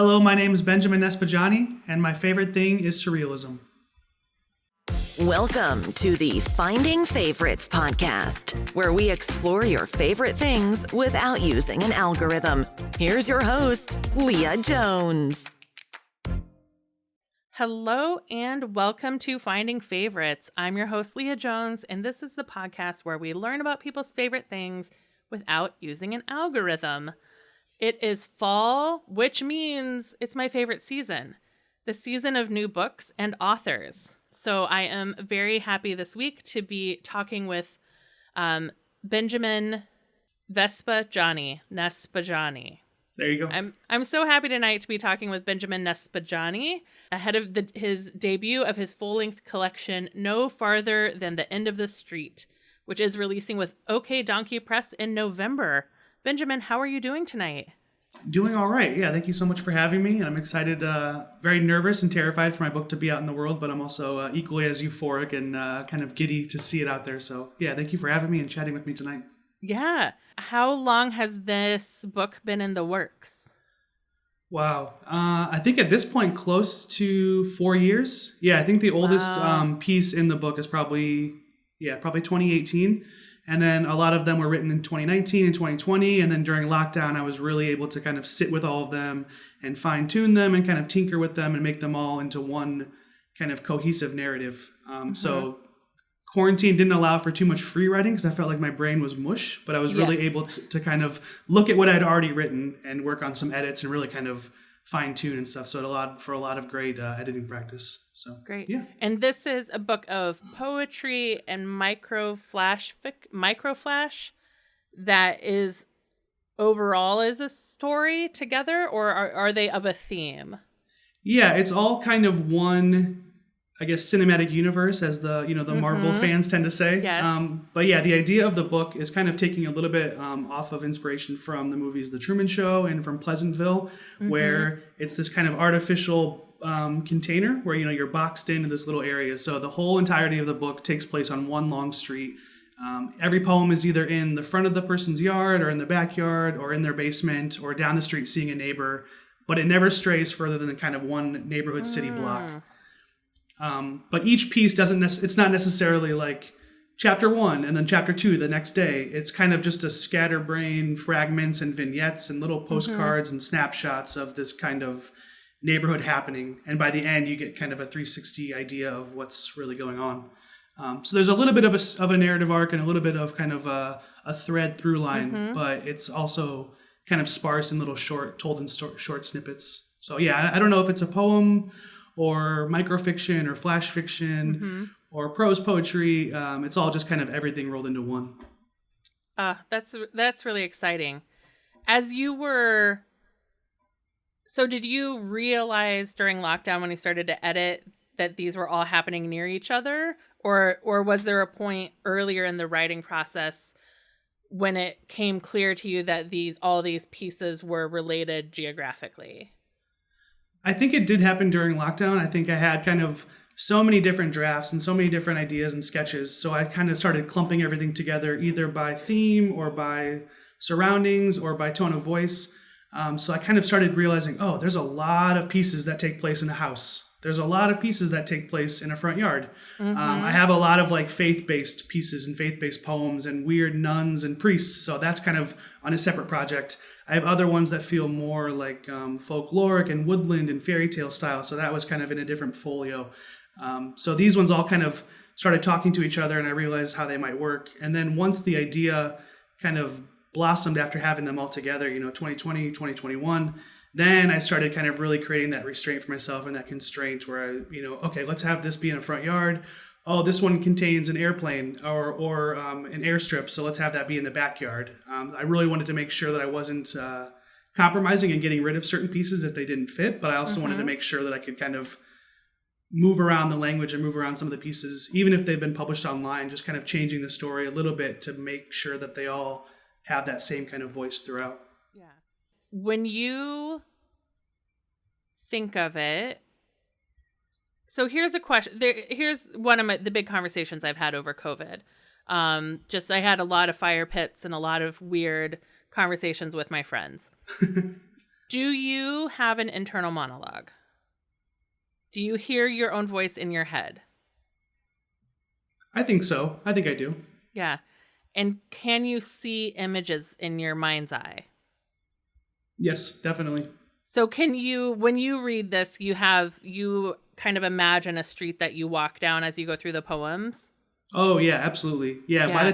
Hello, my name is Benjamin Niespodziany, and my favorite thing is Surrealism. Welcome to the Finding Favorites podcast, where we explore your favorite things without using an algorithm. Here's your host, Leah Jones. Hello and welcome to Finding Favorites. I'm your host, Leah Jones, and this is the podcast where we learn about people's favorite things without using an algorithm. It is fall, which means it's my favorite season, the season of new books and authors. So I am very happy this week to be talking with Benjamin Niespodziany. There you go. I'm so happy tonight to be talking with Benjamin Niespodziany ahead of his debut of his full-length collection, No Farther Than the End of the Street, which is releasing with OK Donkey Press in November. Benjamin, how are you doing tonight? Doing all right. Yeah, thank you so much for having me. I'm excited, very nervous and terrified for my book to be out in the world, but I'm also equally as euphoric and kind of giddy to see it out there. So yeah, thank you for having me and chatting with me tonight. Yeah. How long has this book been in the works? Wow. I think at this point, close to 4 years. Yeah, I think the oldest piece in the book is probably 2018. And then a lot of them were written in 2019 and 2020. And then during lockdown, I was really able to kind of sit with all of them and fine tune them and kind of tinker with them and make them all into one kind of cohesive narrative. So quarantine didn't allow for too much free writing because I felt like my brain was mush, but I was really able to kind of look at what I'd already written and work on some edits and really kind of fine tune and stuff. So a lot of great editing practice. So great. Yeah. And this is a book of poetry and microflash that is overall is a story together, or are they of a theme? Yeah, it's all kind of one, I guess, cinematic universe, as the Marvel fans tend to say. Yes. But yeah, the idea of the book is kind of taking a little bit off of inspiration from the movies The Truman Show and from Pleasantville, where it's this kind of artificial container where, you're boxed into this little area. So the whole entirety of the book takes place on one long street. Every poem is either in the front of the person's yard or in the backyard or in their basement or down the street seeing a neighbor, but it never strays further than kind of one neighborhood city block. But each piece it's not necessarily like chapter 1 and then chapter 2 the next day. It's kind of just a scatterbrain fragments and vignettes and little postcards and snapshots of this kind of neighborhood happening. And by the end, you get kind of a 360 idea of what's really going on. So there's a little bit of a narrative arc and a little bit of kind of a thread through line, but it's also kind of sparse and told in short snippets. So yeah, I don't know if it's a poem or microfiction or flash fiction or prose poetry. It's all just kind of everything rolled into one. That's really exciting. So did you realize during lockdown when you started to edit that these were all happening near each other? Or was there a point earlier in the writing process when it came clear to you that all these pieces were related geographically? I think it did happen during lockdown. I think I had kind of so many different drafts and so many different ideas and sketches. So I kind of started clumping everything together either by theme or by surroundings or by tone of voice. So I kind of started realizing, there's a lot of pieces that take place in a house. There's a lot of pieces that take place in a front yard. I have a lot of like faith-based pieces and faith-based poems and weird nuns and priests. So that's kind of on a separate project. I have other ones that feel more like folkloric and woodland and fairy tale style. So that was kind of in a different folio. So these ones all kind of started talking to each other and I realized how they might work. And then once the idea kind of blossomed after having them all together, 2020, 2021, then I started kind of really creating that restraint for myself and that constraint where okay, let's have this be in a front yard. Oh, this one contains an airplane or an airstrip, so let's have that be in the backyard. I really wanted to make sure that I wasn't compromising and getting rid of certain pieces if they didn't fit, but I also wanted to make sure that I could kind of move around the language and move around some of the pieces, even if they've been published online, just kind of changing the story a little bit to make sure that they all have that same kind of voice throughout. Yeah. When you think of it, so here's a question. Here's one of the big conversations I've had over COVID. I had a lot of fire pits and a lot of weird conversations with my friends. Do you have an internal monologue? Do you hear your own voice in your head? I think so. I think I do. Yeah. And can you see images in your mind's eye? Yes, definitely. So can you, when you read this, you kind of imagine a street that you walk down as you go through the poems? Oh yeah, absolutely. Yeah. By the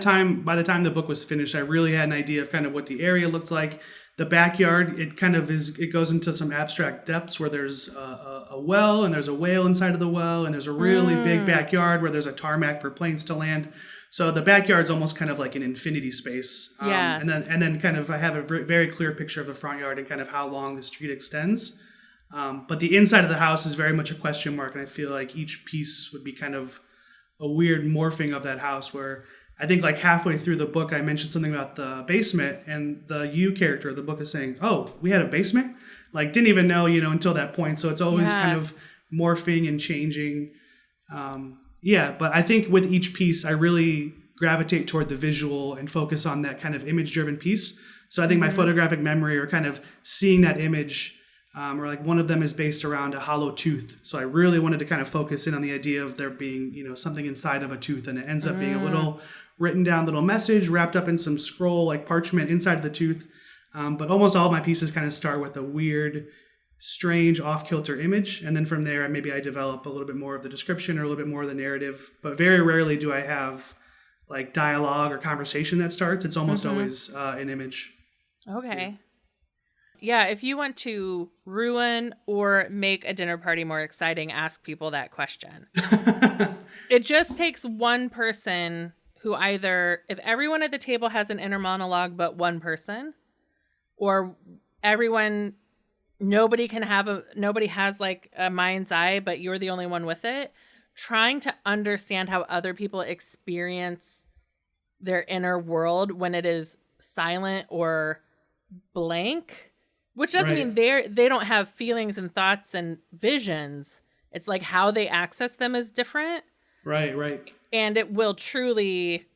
time the book was finished, I really had an idea of kind of what the area looked like. The backyard, it goes into some abstract depths where there's a well and there's a whale inside of the well and there's a really big backyard where there's a tarmac for planes to land. So the backyard's almost kind of like an infinity space. Yeah. And then kind of I have a very clear picture of the front yard and kind of how long the street extends. But the inside of the house is very much a question mark, and I feel like each piece would be kind of a weird morphing of that house where I think like halfway through the book, I mentioned something about the basement, and the you character of the book is saying, "Oh, we had a basement?" Like didn't even know, until that point. So it's always kind of morphing and changing. But I think with each piece, I really gravitate toward the visual and focus on that kind of image-driven piece. So I think my photographic memory or kind of seeing that image, or like one of them is based around a hollow tooth. So I really wanted to kind of focus in on the idea of there being, something inside of a tooth, and it ends up being a little written down little message wrapped up in some scroll like parchment inside of the tooth. But almost all of my pieces kind of start with a weird, strange, off-kilter image. And then from there, maybe I develop a little bit more of the description or a little bit more of the narrative. But very rarely do I have like dialogue or conversation that starts. It's almost always an image. Okay. Yeah, if you want to ruin or make a dinner party more exciting, ask people that question. It just takes one person who either, if everyone at the table has an inner monologue but one person, or nobody has like a mind's eye, but you're the only one with it, trying to understand how other people experience their inner world when it is silent or blank, which doesn't mean they don't have feelings and thoughts and visions. It's like how they access them is different. Right. And it will truly,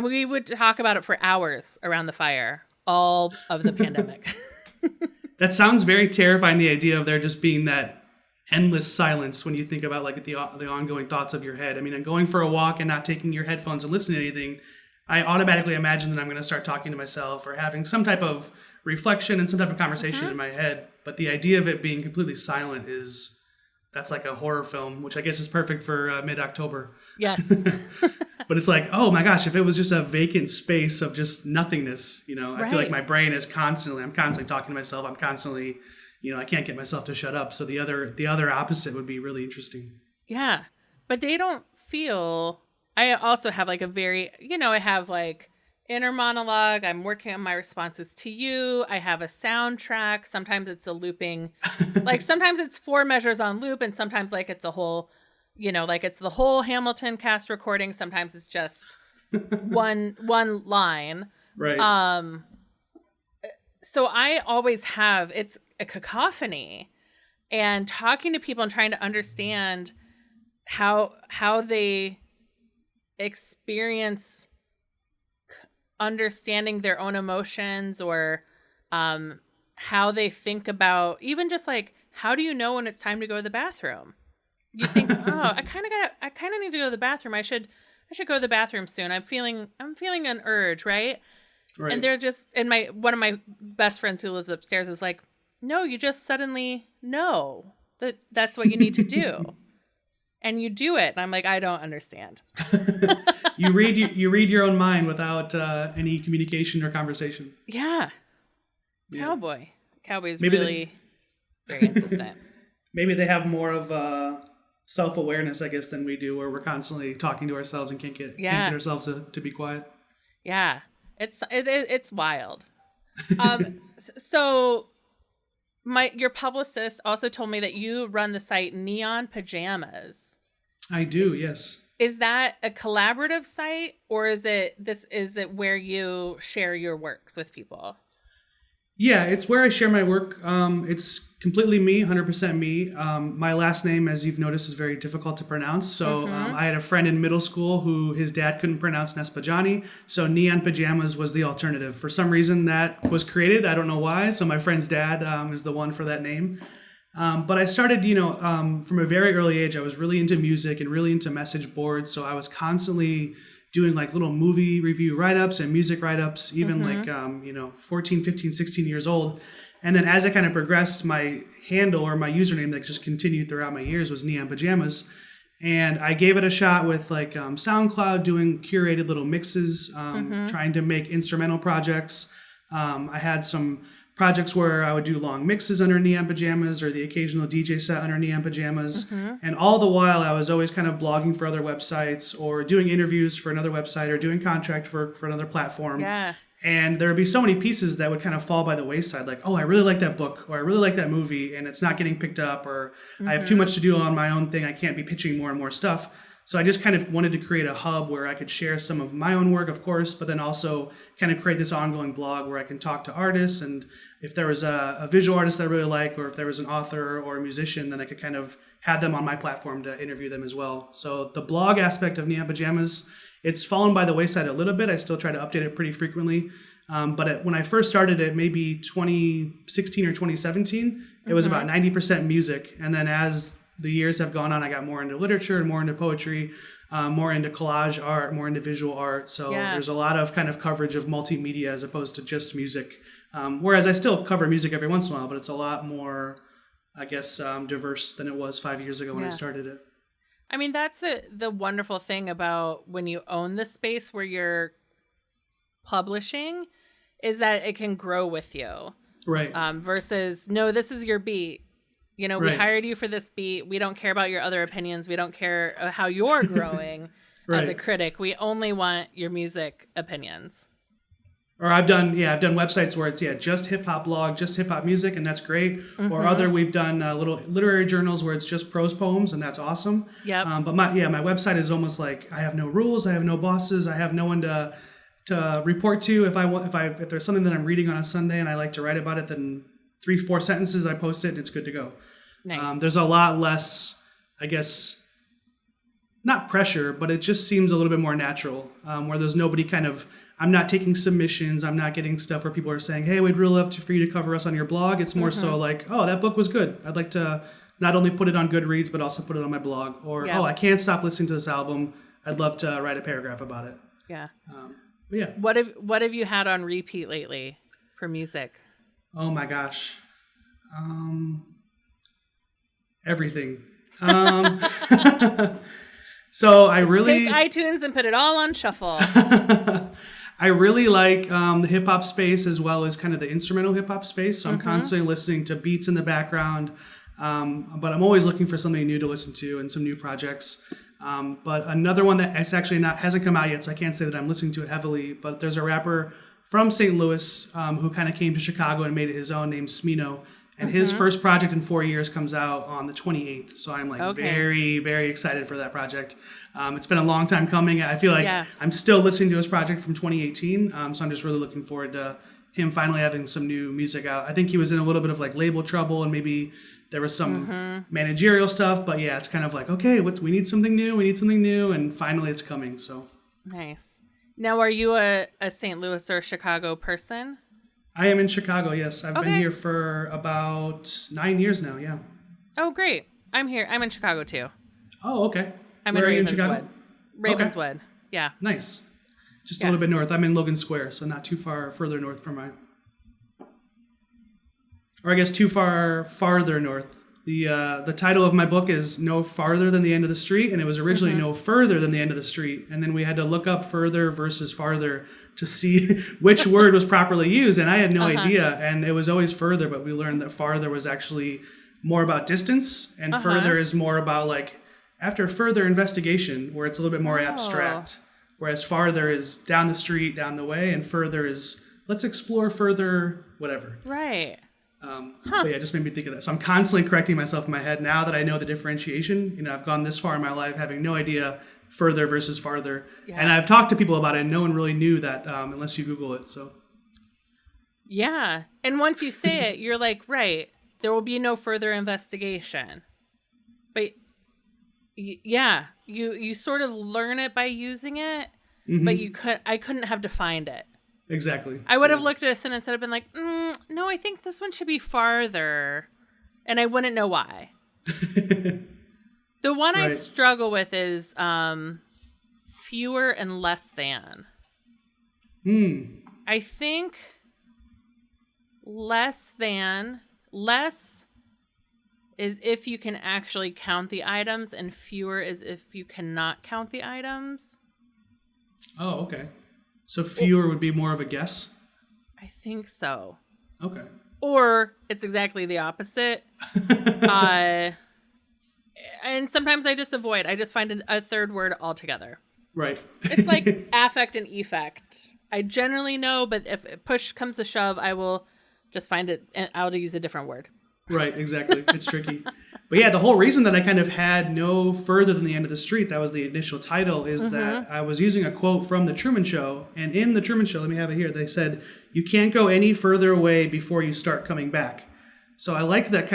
we would talk about it for hours around the fire, all of the pandemic. That sounds very terrifying, the idea of there just being that endless silence when you think about like the ongoing thoughts of your head. I mean, and going for a walk and not taking your headphones and listening to anything, I automatically imagine that I'm going to start talking to myself or having some type of reflection and some type of conversation in my head. But the idea of it being completely silent that's like a horror film, which I guess is perfect for mid-October. Yes. But it's like, oh my gosh, if it was just a vacant space of just nothingness, I feel like my brain is I'm constantly talking to myself. I'm constantly, I can't get myself to shut up. So the other opposite would be really interesting. Yeah. But they don't feel, I also have like a very, I have like inner monologue. I'm working on my responses to you. I have a soundtrack. Sometimes it's a looping, like sometimes it's 4 measures on loop, and sometimes like it's a whole, like it's the whole Hamilton cast recording. Sometimes it's just one line. Right. So I always have, it's a cacophony, and talking to people and trying to understand how they experience understanding their own emotions, or how they think about even just like, how do you know when it's time to go to the bathroom? You think, oh, I kind of need to go to the bathroom. I should go to the bathroom soon. I'm feeling an urge, right? Right. And they're just, and one of my best friends who lives upstairs is like, no, you just suddenly know that's what you need to do. And you do it. And I'm like, I don't understand. You read your own mind without any communication or conversation. Yeah. Cowboy's really very insistent. Maybe they have more of self-awareness, I guess, than we do, where we're constantly talking to ourselves and can't get ourselves to be quiet. Yeah. It's wild. So your publicist also told me that you run the site Neon Pajamas. I do, yes. Is that a collaborative site, or is it where you share your works with people? Yeah, it's where I share my work. It's completely me, 100% me. My last name, as you've noticed, is very difficult to pronounce. So I had a friend in middle school who his dad couldn't pronounce Niespodziany. So Neon Pajamas was the alternative. For some reason that was created. I don't know why. So my friend's dad is the one for that name. But I started, from a very early age, I was really into music and really into message boards. So I was constantly doing like little movie review write-ups and music write-ups, even 14, 15, 16 years old. And then as I kind of progressed, my handle or my username that just continued throughout my years was Neon Pajamas. And I gave it a shot with like SoundCloud, doing curated little mixes, trying to make instrumental projects. I had some projects where I would do long mixes under Neon Pajamas or the occasional DJ set under Neon Pajamas. And all the while I was always kind of blogging for other websites or doing interviews for another website or doing contract for another platform. Yeah. And there would be so many pieces that would kind of fall by the wayside. Like, oh, I really like that book or I really like that movie and it's not getting picked up, or I have too much to do on my own thing. I can't be pitching more and more stuff. So I just kind of wanted to create a hub where I could share some of my own work, of course, but then also kind of create this ongoing blog where I can talk to artists. And if there was a visual artist that I really like, or if there was an author or a musician, then I could kind of have them on my platform to interview them as well. So the blog aspect of Neon Pajamas, it's fallen by the wayside a little bit. I still try to update it pretty frequently. But when I first started it, maybe 2016 or 2017, it was about 90% music. And then as the years have gone on, I got more into literature and more into poetry, more into collage art, more into visual art. So there's a lot of kind of coverage of multimedia as opposed to just music. Whereas I still cover music every once in a while, but it's a lot more, I guess, diverse than it was 5 years ago when I started it. I mean, that's the wonderful thing about when you own the space where you're publishing, is that it can grow with you. Right. Versus, no, this is your beat. We hired you for this beat. We don't care about your other opinions. We don't care how you're growing as a critic. We only want your music opinions. Or I've done websites where it's just hip hop blog, just hip hop music, and that's great. Or we've done little literary journals where it's just prose poems, and that's awesome. Yeah. But my website is almost like I have no rules, I have no bosses, I have no one to report to. If there's something that I'm reading on a Sunday and I like to write about it, then 3-4 sentences, I post it and it's good to go. Nice. There's a lot less, I guess, not pressure, but it just seems a little bit more natural, where there's nobody I'm not taking submissions. I'm not getting stuff where people are saying, hey, we'd really love for you to cover us on your blog. It's more so like, oh, that book was good. I'd like to not only put it on Goodreads, but also put it on my blog. Or, oh, I can't stop listening to this album. I'd love to write a paragraph about it. Yeah. But yeah. What have you had on repeat lately for music? Oh my gosh. Everything. So I really take iTunes and put it all on shuffle. I really like the hip hop space as well as kind of the instrumental hip hop space. So I'm constantly listening to beats in the background, but I'm always looking for something new to listen to and some new projects. But another one that hasn't come out yet, so I can't say that I'm listening to it heavily. But there's a rapper from St. Louis who kind of came to Chicago and made it his own, named Smino. And his first project in 4 years comes out on the 28th. So I'm very, very excited for that project. It's been a long time coming. I feel like I'm still listening to his project from 2018. So I'm just really looking forward to him finally having some new music out. I think he was in a little bit of like label trouble and maybe there was some managerial stuff. But yeah, it's kind of like, okay, we need something new. And finally it's coming. So nice. Now, are you a St. Louis or Chicago person? I am in Chicago, yes. I've been here for about 9 years now, yeah. Oh, great. I'm here. I'm in Chicago, too. Oh, okay. I'm Where in are you in Ravenswood. Chicago? Ravenswood, Okay. Yeah. Nice. Just a little bit north. I'm in Logan Square, so not too further north from or I guess farther north. The title of my book is No Farther Than the End of the Street, and it was originally No Further Than the End of the Street. And then we had to look up further versus farther to see which word was properly used. And I had no idea. And it was always further, but we learned that farther was actually more about distance, and further is more about like after further investigation, where it's a little bit more abstract. Whereas farther is down the street, down the way, and further is let's explore further, whatever. Right. But yeah, it just made me think of that. So I'm constantly correcting myself in my head now that I know the differentiation. I've gone this far in my life having no idea further versus farther. Yeah. And I've talked to people about it and no one really knew that unless you Google it. So. Yeah. And once you say it, you're like, right, there will be no further investigation. But you sort of learn it by using it, but I couldn't have defined it. Exactly. I would have looked at a sentence and have been like, no, I think this one should be farther. And I wouldn't know why. The one I struggle with is fewer and less than. I think less is if you can actually count the items, and fewer is if you cannot count the items. Oh, okay. So fewer would be more of a guess? I think so. Okay. Or it's exactly the opposite. And sometimes I just avoid. I just find a third word altogether. Right. It's like affect and effect. I generally know, but if push comes to shove, I will just find it. I'll use a different word. Right, exactly. It's tricky. But yeah, the whole reason that I kind of had no further than the end of the street, that was the initial title, is that I was using a quote from The Truman Show. And in The Truman Show, let me have it here, they said, "You can't go any further away before you start coming back." So I liked that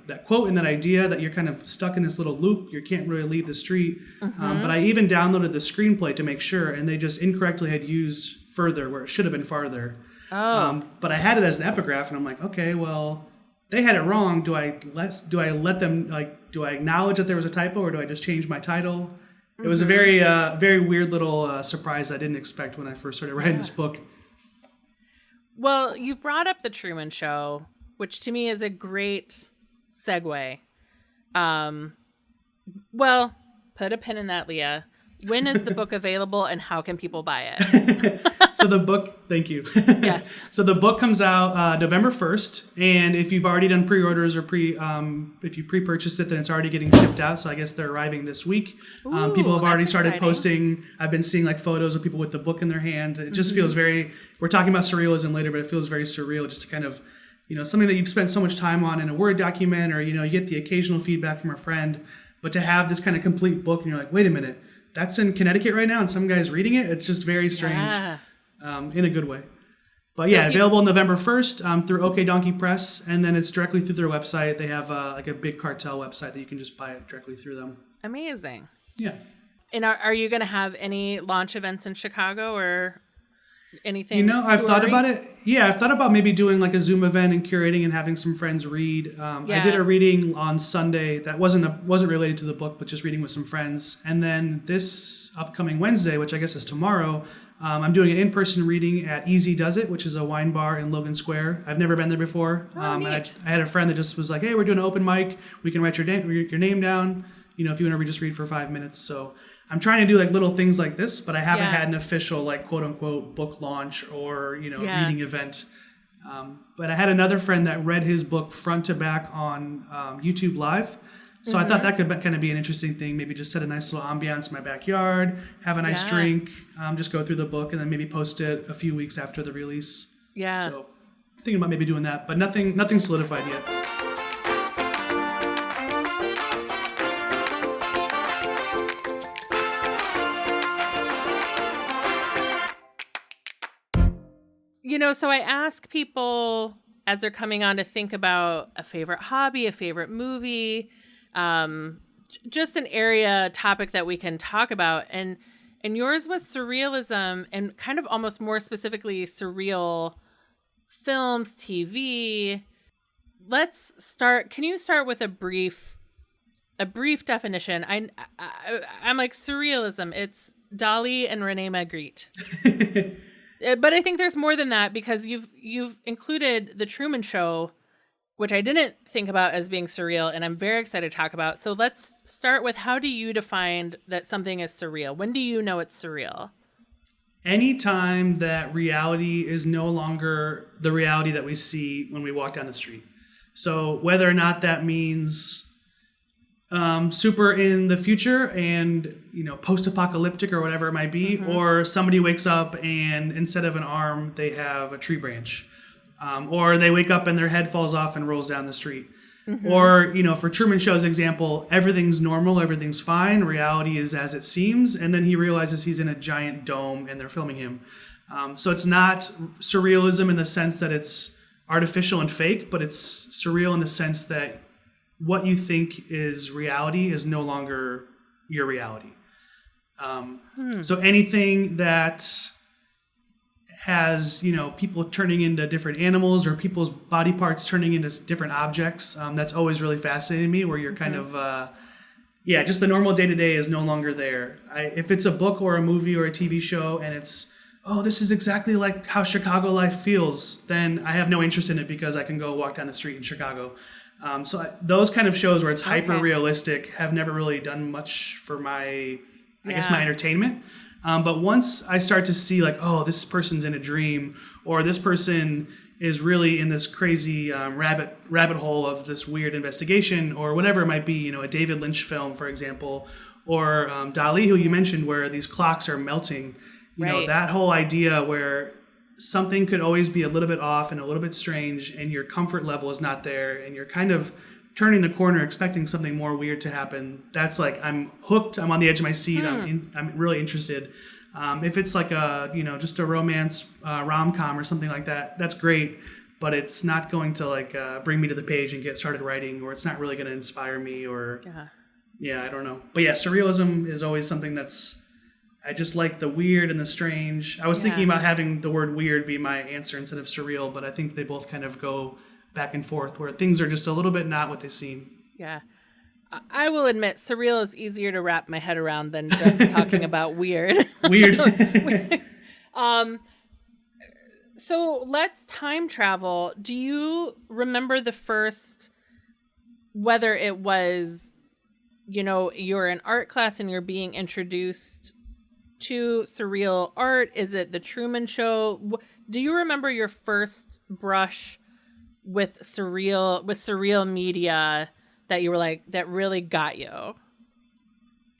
that quote and that idea that you're kind of stuck in this little loop. You can't really leave the street. But I even downloaded the screenplay to make sure, and they just incorrectly had used further where it should have been farther. But I had it as an epigraph, and I'm like, okay, well, they had it wrong. Do I let them, like, do I acknowledge that there was a typo, or do I just change my title? It was a very very weird little surprise I didn't expect when I first started writing this book. Well, you've brought up The Truman Show, which to me is a great segue. Well, put a pin in that, Leah. When is the book available, and how can people buy it? So the book, thank you. Yes. So the book comes out November 1st, and if you've already done pre-orders or if you pre-purchased it, then it's already getting shipped out. So I guess they're arriving this week. People have already started posting. I've been seeing like photos of people with the book in their hand. It just feels we're talking about surrealism later, but it feels very surreal just to kind of, something that you've spent so much time on in a Word document, or, you get the occasional feedback from a friend, but to have this kind of complete book and you're like, wait a minute, that's in Connecticut right now and some guy's reading it. It's just very strange. In a good way. But so available November 1st through OK Donkey Press, and then it's directly through their website. They have like a big cartel website that you can just buy it directly through them. Amazing. Yeah. And are you going to have any launch events in Chicago or anything? I've thought about it. Yeah, I've thought about maybe doing like a Zoom event and curating and having some friends read. I did a reading on Sunday that wasn't related to the book, but just reading with some friends. And then this upcoming Wednesday, which I guess is tomorrow, I'm doing an in-person reading at Easy Does It, which is a wine bar in Logan Square. I've never been there before. And I had a friend that just was like, hey, we're doing an open mic. We can write your name down, if you want to just read for 5 minutes. So I'm trying to do like little things like this, but I haven't had an official like quote unquote book launch or, reading event. But I had another friend that read his book front to back on YouTube Live. So I thought that could kind of be an interesting thing. Maybe just set a nice little ambiance in my backyard, have a nice drink, just go through the book, and then maybe post it a few weeks after the release. Yeah. So thinking about maybe doing that, but nothing solidified yet. So I ask people as they're coming on to think about a favorite hobby, a favorite movie, just an topic that we can talk about. And yours was surrealism, and kind of almost more specifically surreal films, TV. Let's start. Can you start with a brief definition? I'm like, surrealism, it's Dali and Rene Magritte. But I think there's more than that, because you've included The Truman Show, which I didn't think about as being surreal, and I'm very excited to talk about. So let's start with, how do you define that something is surreal? When do you know it's surreal? Anytime that reality is no longer the reality that we see when we walk down the street. So whether or not that means super in the future and, post-apocalyptic or whatever it might be, or somebody wakes up and instead of an arm, they have a tree branch. Or they wake up and their head falls off and rolls down the street. Or, for Truman Show's example, everything's normal, everything's fine, reality is as it seems, and then he realizes he's in a giant dome and they're filming him. So it's not surrealism in the sense that it's artificial and fake, but it's surreal in the sense that what you think is reality is no longer your reality. So anything that has, people turning into different animals or people's body parts turning into different objects, that's always really fascinating me, where you're kind of, just the normal day-to-day is no longer there. If it's a book or a movie or a TV show and it's, this is exactly like how Chicago life feels, then I have no interest in it because I can go walk down the street in Chicago. Those kind of shows where it's hyper realistic have never really done much for my entertainment. But once I start to see like, this person's in a dream, or this person is really in this crazy rabbit hole of this weird investigation, or whatever it might be, a David Lynch film, for example, or Dali, who you mentioned, where these clocks are melting, that whole idea where something could always be a little bit off and a little bit strange, and your comfort level is not there, and you're kind of turning the corner expecting something more weird to happen. That's like, I'm hooked, I'm on the edge of my seat, I'm really interested. If it's like just a romance rom-com or something like that, that's great, but it's not going to bring me to the page and get started writing, or it's not really going to inspire me, or I don't know. But surrealism is always something I just like the weird and the strange. I was thinking about having the word weird be my answer instead of surreal, but I think they both kind of go back and forth, where things are just a little bit not what they seem. Yeah. I will admit, surreal is easier to wrap my head around than just talking about weird. Weird. So let's time travel. Do you remember the first, whether it was, you're in art class and you're being introduced to surreal art? Is it the Truman Show? Do you remember your first brush with surreal media that you were like, that really got you?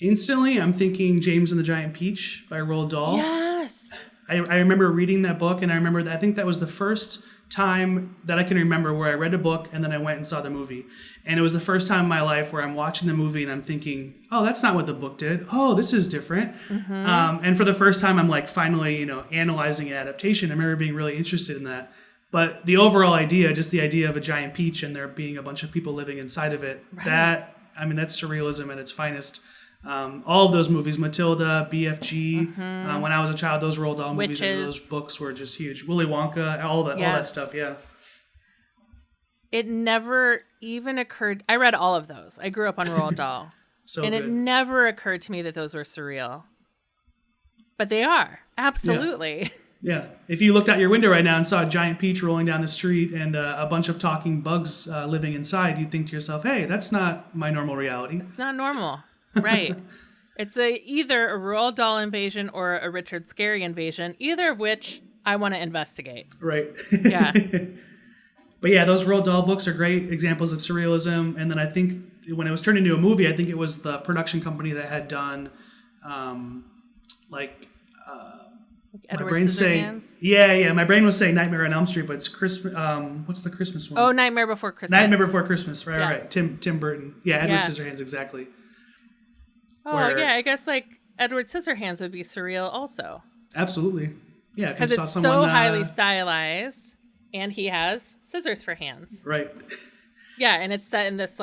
Instantly, I'm thinking James and the Giant Peach by Roald Dahl. Yes. I remember reading that book, and I remember that I think that was the first time that I can remember where I read a book and then I went and saw the movie. And it was the first time in my life where I'm watching the movie and I'm thinking, that's not what the book did. This is different. And for the first time, I'm like finally, analyzing an adaptation. I remember being really interested in that. But the overall idea, just the idea of a giant peach and there being a bunch of people living inside of it, that's surrealism at its finest. All of those movies, Matilda, BFG, when I was a child, those Roald Dahl movies and those books were just huge. Willy Wonka, all that stuff, It never even occurred. I read all of those. I grew up on Roald Dahl. It never occurred to me that those were surreal. But they are. Absolutely. Yeah. If you looked out your window right now and saw a giant peach rolling down the street and a bunch of talking bugs living inside, you'd think to yourself, hey, that's not my normal reality. It's not normal. Right. It's either a Roald Dahl invasion or a Richard Scarry invasion, either of which I want to investigate. Right. Yeah. But those Roald Dahl books are great examples of surrealism. And then I think when it was turned into a movie, I think it was the production company that had done Edward my brain's saying, my brain was saying Nightmare on Elm Street, but it's Christmas. What's the Christmas one? Oh, Nightmare Before Christmas. Nightmare Before Christmas. Right, yes. right. Tim Burton. Yeah, Edward Scissorhands, exactly. Oh, I guess Edward Scissorhands would be surreal also. absolutely. Yeah, because it's so highly stylized, and he has scissors for hands. Right. Yeah, and it's set in this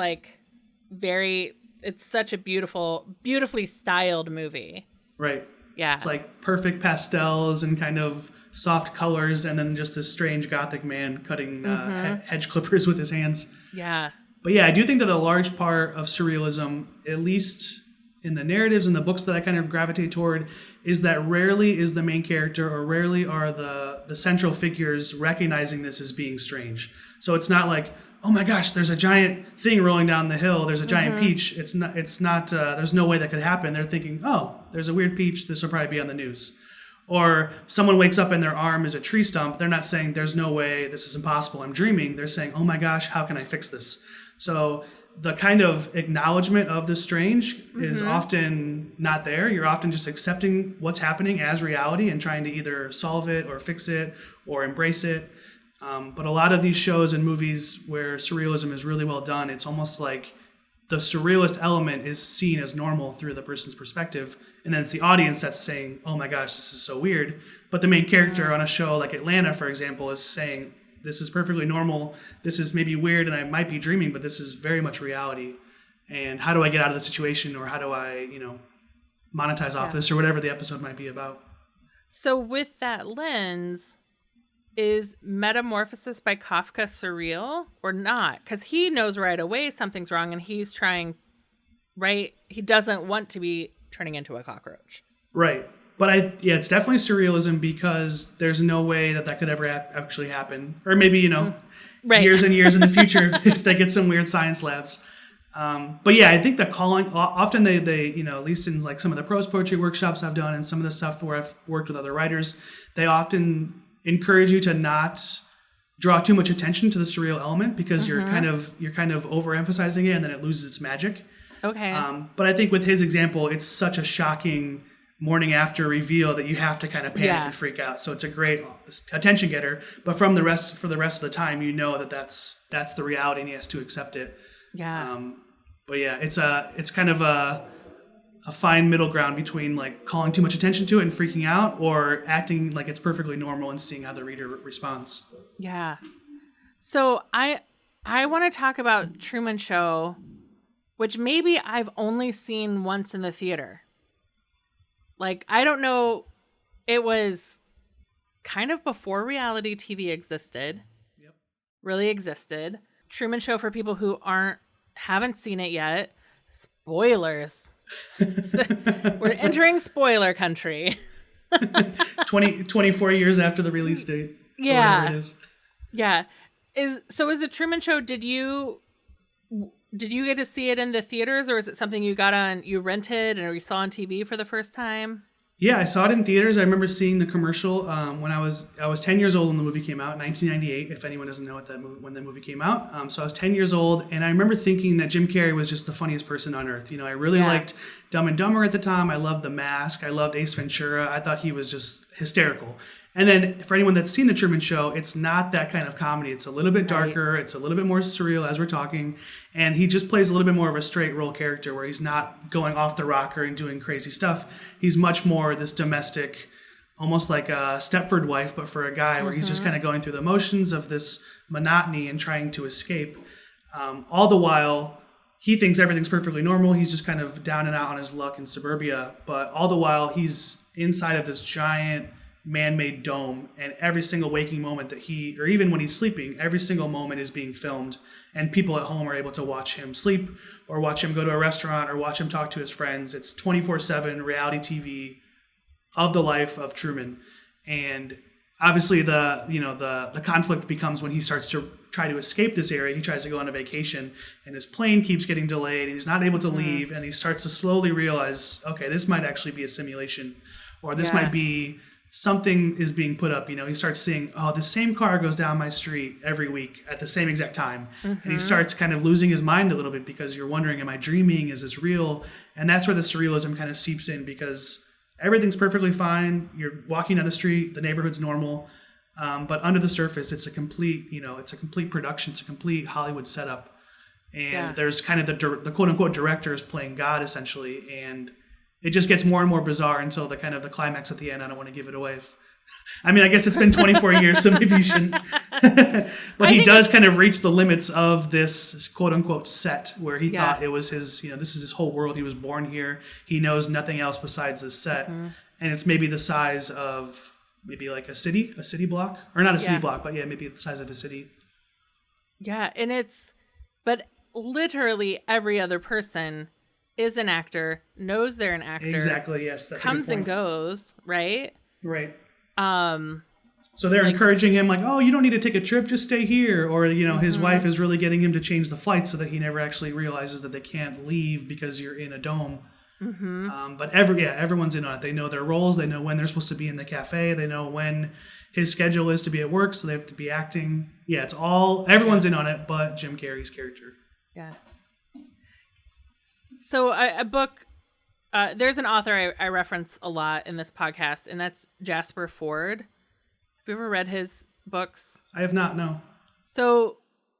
it's such a beautifully styled movie. Right. Yeah. It's like perfect pastels and kind of soft colors, and then just this strange gothic man cutting hedge clippers with his hands. Yeah. But yeah, I do think that a large part of surrealism, at least in the narratives and the books that I kind of gravitate toward, is that rarely is the main character or rarely are the central figures recognizing this as being strange. So it's not like, oh my gosh, there's a giant thing rolling down the hill. There's a giant peach. It's not, there's no way that could happen. They're thinking, oh, there's a weird peach. This will probably be on the news. Or someone wakes up and their arm is a tree stump. They're not saying there's no way, this is impossible, I'm dreaming. They're saying, oh my gosh, how can I fix this? So the kind of acknowledgement of the strange is often not there. You're often just accepting what's happening as reality and trying to either solve it or fix it or embrace it. But a lot of these shows and movies where surrealism is really well done, it's almost like the surrealist element is seen as normal through the person's perspective. And then it's the audience that's saying, oh my gosh, this is so weird. But the main character on a show like Atlanta, for example, is saying, this is perfectly normal. This is maybe weird and I might be dreaming, but this is very much reality. And how do I get out of the situation, or how do I, monetize off this, or whatever the episode might be about. So with that lens, is Metamorphosis by Kafka surreal or not? Because he knows right away something's wrong, and he's trying, right? He doesn't want to be turning into a cockroach. Right. But it's definitely surrealism, because there's no way that could ever actually happen. Or maybe, years and years in the future if they get some weird science labs. But yeah, I think the calling, often they at least in like some of the prose poetry workshops I've done and some of the stuff where I've worked with other writers, they often encourage you to not draw too much attention to the surreal element, because you're kind of overemphasizing it and then it loses its magic. Okay. But I think with his example, it's such a shocking morning after reveal that you have to kind of panic and freak out. So it's a great attention getter, but for the rest of the time, that's the reality and he has to accept it. Yeah. But yeah, it's kind of a fine middle ground between like calling too much attention to it and freaking out, or acting like it's perfectly normal and seeing how the reader responds. Yeah. So I want to talk about Truman Show, which maybe I've only seen once in the theater. Like, I don't know. It was kind of before reality TV existed. Yep. Really existed. Truman Show, for people who haven't seen it yet. Spoilers. We're entering spoiler country. 24 years after the release date. Yeah. Whatever it is. Yeah. Is the Truman Show, did you get to see it in the theaters, or is it something you rented or you saw on TV for the first time? Yeah, I saw it in theaters. I remember seeing the commercial when I was 10 years old when the movie came out, 1998. If anyone doesn't know when the movie came out, so I was 10 years old, and I remember thinking that Jim Carrey was just the funniest person on earth. I really liked Dumb and Dumber at the time. I loved The Mask. I loved Ace Ventura. I thought he was just hysterical. And then for anyone that's seen The Truman Show, it's not that kind of comedy. It's a little bit darker. Right. It's a little bit more surreal as we're talking. And he just plays a little bit more of a straight role character where he's not going off the rocker and doing crazy stuff. He's much more this domestic, almost like a Stepford wife, but for a guy, where he's just kind of going through the motions of this monotony and trying to escape. All the while, he thinks everything's perfectly normal. He's just kind of down and out on his luck in suburbia. But all the while, he's inside of this giant man-made dome, and every single waking moment that or even when he's sleeping, every single moment is being filmed, and people at home are able to watch him sleep or watch him go to a restaurant or watch him talk to his friends. It's 24/7 reality TV of the life of Truman. And obviously the conflict becomes when he starts to try to escape this area. He tries to go on a vacation, and his plane keeps getting delayed, and he's not able to leave, and he starts to slowly realize, okay, this might actually be a simulation, or this might be something is being put up. He starts seeing, the same car goes down my street every week at the same exact time. And he starts kind of losing his mind a little bit, because you're wondering, am I dreaming? Is this real? And that's where the surrealism kind of seeps in, because everything's perfectly fine. You're walking down the street, the neighborhood's normal. But under the surface, it's a complete production. It's a complete Hollywood setup. And there's kind of the quote unquote director is playing God essentially. And it just gets more and more bizarre until the kind of the climax at the end. I don't want to give it away. I guess it's been 24 years, so maybe you shouldn't. But he does kind of reach the limits of this quote unquote set, where he thought it was his, this is his whole world. He was born here. He knows nothing else besides this set. And it's maybe the size of maybe like a city block, or not a city block, but maybe the size of a city. Yeah. And but literally every other person is an actor, knows they're an actor. Exactly. Yes. That's comes a good point. And goes, right? Right. So they're encouraging him, like, oh, you don't need to take a trip, just stay here. Or, his wife is really getting him to change the flight so that he never actually realizes that they can't leave because you're in a dome. But everyone's in on it. They know their roles. They know when they're supposed to be in the cafe. They know when his schedule is to be at work, so they have to be acting. Yeah, it's everyone's in on it, but Jim Carrey's character. Yeah. So a book, there's an author I reference a lot in this podcast, and that's Jasper Fforde. Have you ever read his books? I have not, no. So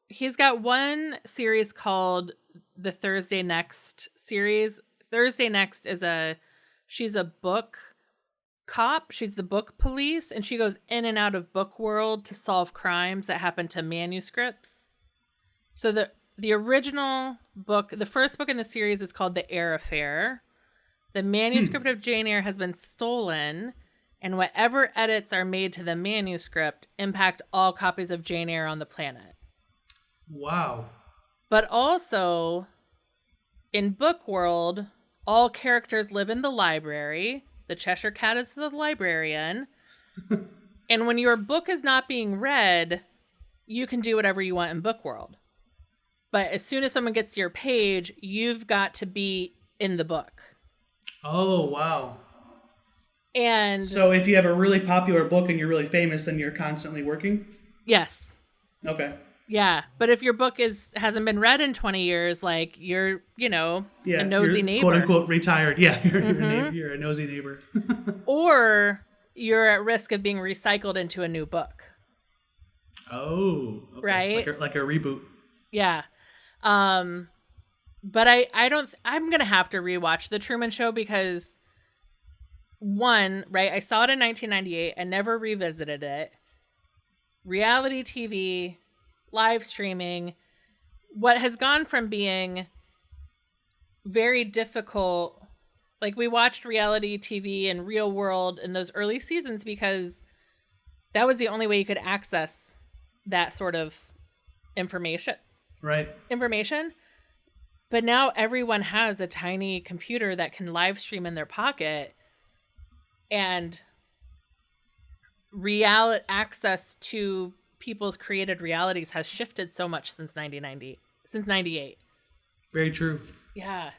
he's got one series called the Thursday Next series. Thursday Next is she's a book cop. She's the book police, and she goes in and out of book world to solve crimes that happen to manuscripts. So the original book, the first book in the series, is called The Eyre Affair. The manuscript of Jane Eyre has been stolen, and whatever edits are made to the manuscript impact all copies of Jane Eyre on the planet. Wow. But also, in book world, all characters live in the library. The Cheshire Cat is the librarian. And when your book is not being read, you can do whatever you want in book world. But as soon as someone gets to your page, you've got to be in the book. Oh, wow. And so if you have a really popular book and you're really famous, then you're constantly working? Yes. Okay. Yeah. But if your book hasn't been read in 20 years, like you're, a nosy you're, neighbor. Quote unquote retired. Yeah. You're a nosy neighbor. Or you're at risk of being recycled into a new book. Oh. Okay. Right? Like a reboot. Yeah. But I'm going to have to rewatch The Truman Show because one, right, I saw it in 1998 and never revisited it. Reality TV, live streaming, what has gone from being very difficult. Like we watched reality TV and Real World in those early seasons because that was the only way you could access that sort of information. Right. But now everyone has a tiny computer that can live stream in their pocket, and access to people's created realities has shifted so much since 98. Very true. Yeah.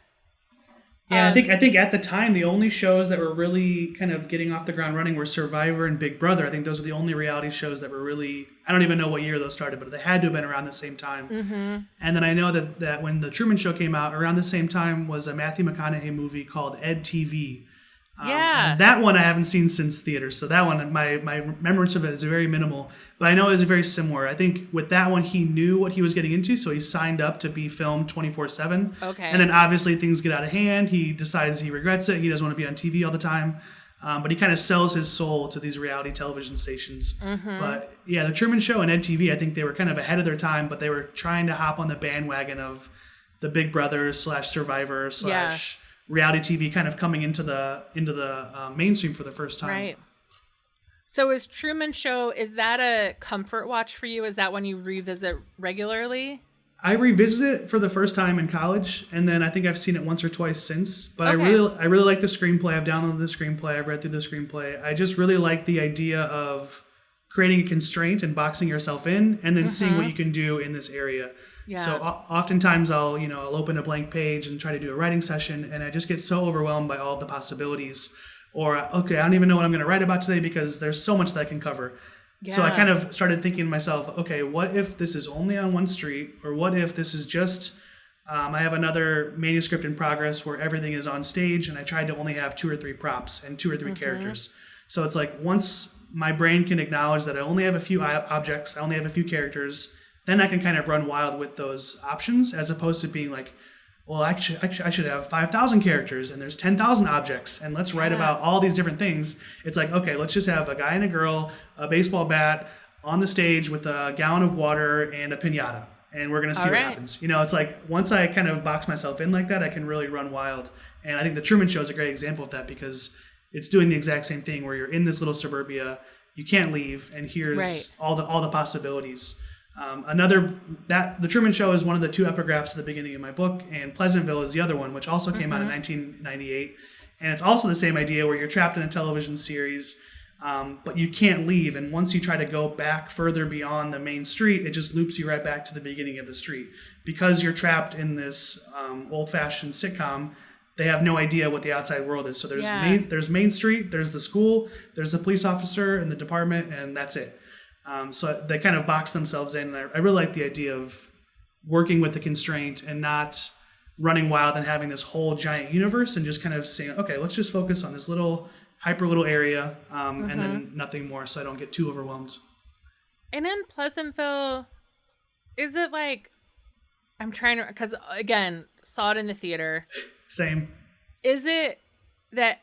Yeah, I think at the time the only shows that were really kind of getting off the ground running were Survivor and Big Brother. I think those were the only reality shows that were really, I don't even know what year those started, but they had to have been around the same time. Mm-hmm. And then I know that when The Truman Show came out, around the same time was a Matthew McConaughey movie called Ed TV. And that one I haven't seen since theaters. So that one, my remembrance of it is very minimal. But I know it was very similar. I think with that one, he knew what he was getting into, so he signed up to be filmed 24/7. Okay. And then obviously things get out of hand. He decides he regrets it. He doesn't want to be on TV all the time. But he kind of sells his soul to these reality television stations. Mm-hmm. But yeah, The Truman Show and Ed TV, I think they were kind of ahead of their time, but they were trying to hop on the bandwagon of the Big Brother / Survivor / reality TV kind of coming into the mainstream for the first time. Right. So is Truman Show, is that a comfort watch for you? Is that one you revisit regularly? I revisited it for the first time in college, and then I think I've seen it once or twice since. But okay. I really like the screenplay. I've downloaded the screenplay. I've read through the screenplay. I just really like the idea of creating a constraint and boxing yourself in, and then seeing what you can do in this area. Yeah. So oftentimes I'll open a blank page and try to do a writing session, and I just get so overwhelmed by all the possibilities. Or, okay, I don't even know what I'm going to write about today because there's so much that I can cover. Yeah. So I kind of started thinking to myself, okay, what if this is only on one street? Or what if this is just, I have another manuscript in progress where everything is on stage and I tried to only have 2 or 3 props and 2 or 3 characters. So it's like once my brain can acknowledge that I only have a few objects, I only have a few characters, then I can kind of run wild with those options as opposed to being like, well, I should have 5,000 characters and there's 10,000 objects and let's write about all these different things. It's like, okay, let's just have a guy and a girl, a baseball bat on the stage with a gallon of water and a piñata, and we're going to see what happens. It's like once I kind of box myself in like that, I can really run wild. And I think The Truman Show is a great example of that because it's doing the exact same thing where you're in this little suburbia, you can't leave, and here's all the possibilities. The Truman Show is one of the 2 epigraphs at the beginning of my book, and Pleasantville is the other one, which also came out in 1998. And it's also the same idea where you're trapped in a television series, but you can't leave. And once you try to go back further beyond the main street, it just loops you right back to the beginning of the street. Because you're trapped in this old-fashioned sitcom, they have no idea what the outside world is. So there's Main Street, there's the school, there's the police officer and the department, and that's it. So they kind of box themselves in. And I really like the idea of working with the constraint and not running wild and having this whole giant universe and just kind of saying, okay, let's just focus on this hyper little area and then nothing more so I don't get too overwhelmed. And in Pleasantville, is it like, I'm trying to, because again, saw it in the theater. Same. Is it that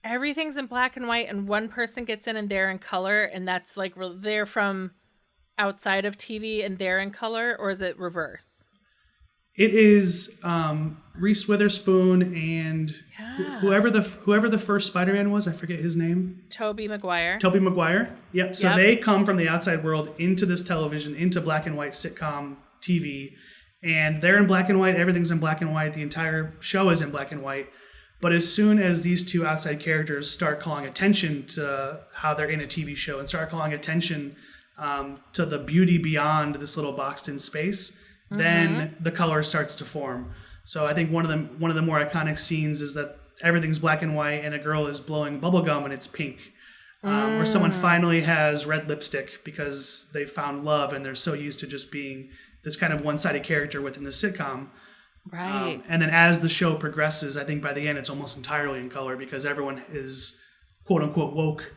everything's in black and white and one person gets in and they're in color, and that's like they're from outside of TV and they're in color, or is it reverse? It is Reese Witherspoon and whoever the first Spider-Man was, I forget his name. Tobey Maguire. Yep. So they come from the outside world into this television, into black and white sitcom TV, and they're in black and white. Everything's in black and white. The entire show is in black and white. But as soon as these two outside characters start calling attention to how they're in a TV show and start calling attention to the beauty beyond this little boxed-in space, then the color starts to form. So I think one of the more iconic scenes is that everything's black and white and a girl is blowing bubble gum and it's pink. Or someone finally has red lipstick because they found love and they're so used to just being this kind of one-sided character within the sitcom. Right. And then as the show progresses, I think by the end it's almost entirely in color because everyone is quote-unquote woke.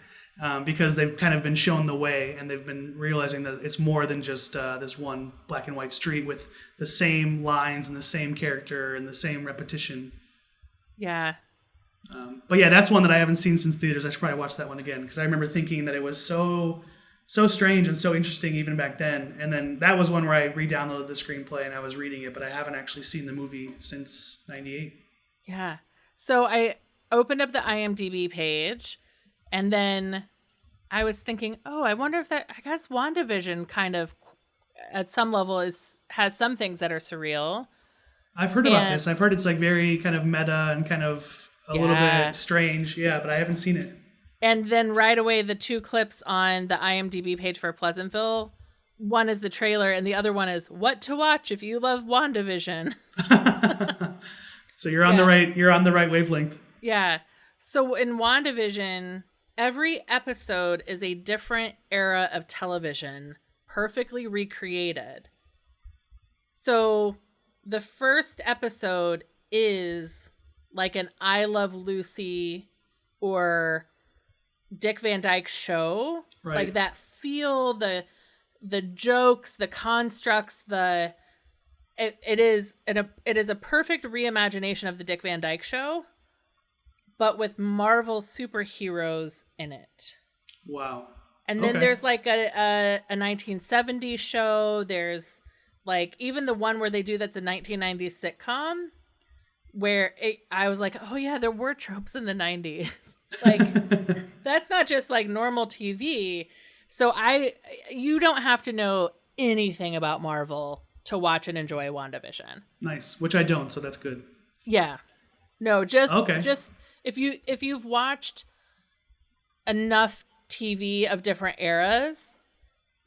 Because they've kind of been shown the way and they've been realizing that it's more than just this one black and white street with the same lines and the same character and the same repetition. Yeah. But yeah, that's one that I haven't seen since theaters. I should probably watch that one again because I remember thinking that it was so strange and so interesting even back then. And then that was one where I re-downloaded the screenplay and I was reading it, but I haven't actually seen the movie since '98. Yeah. So I opened up the IMDb page. And then I was thinking, I wonder if I guess WandaVision kind of at some level has some things that are surreal. I've heard about this. I've heard it's like very kind of meta and kind of a little bit strange. Yeah, but I haven't seen it. And then right away, the two clips on the IMDb page for Pleasantville, one is the trailer and the other one is what to watch if you love WandaVision. So you're on the right wavelength. Yeah. So in WandaVision, every episode is a different era of television, perfectly recreated. So the first episode is like an I Love Lucy or Dick Van Dyke Show. Right. Like that feel, the jokes, the constructs, it is a perfect reimagination of the Dick Van Dyke Show, but with Marvel superheroes in it. Wow. And then there's like a 1970s show. There's like even the one where they do that's a 1990s sitcom where I was like, oh yeah, there were tropes in the 90s. Like that's not just like normal TV. So you don't have to know anything about Marvel to watch and enjoy WandaVision. Nice, which I don't, so that's good. Yeah. No, just if you've watched enough TV of different eras,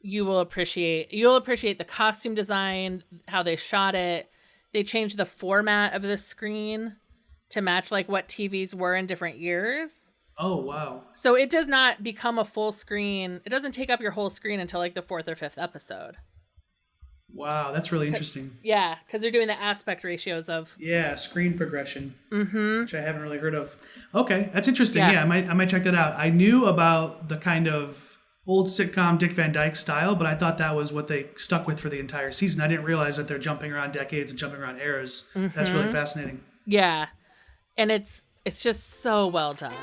you'll appreciate the costume design, how they shot it. They changed the format of the screen to match like what TVs were in different years. Oh, wow. So it does not become a full screen. It doesn't take up your whole screen until like the 4th or 5th episode. Wow, that's really interesting. Yeah, because they're doing the aspect ratios of... Yeah, screen progression, which I haven't really heard of. Okay, that's interesting. Yeah, I might check that out. I knew about the kind of old sitcom Dick Van Dyke style, but I thought that was what they stuck with for the entire season. I didn't realize that they're jumping around decades and jumping around eras. That's really fascinating. Yeah, and it's just so well done.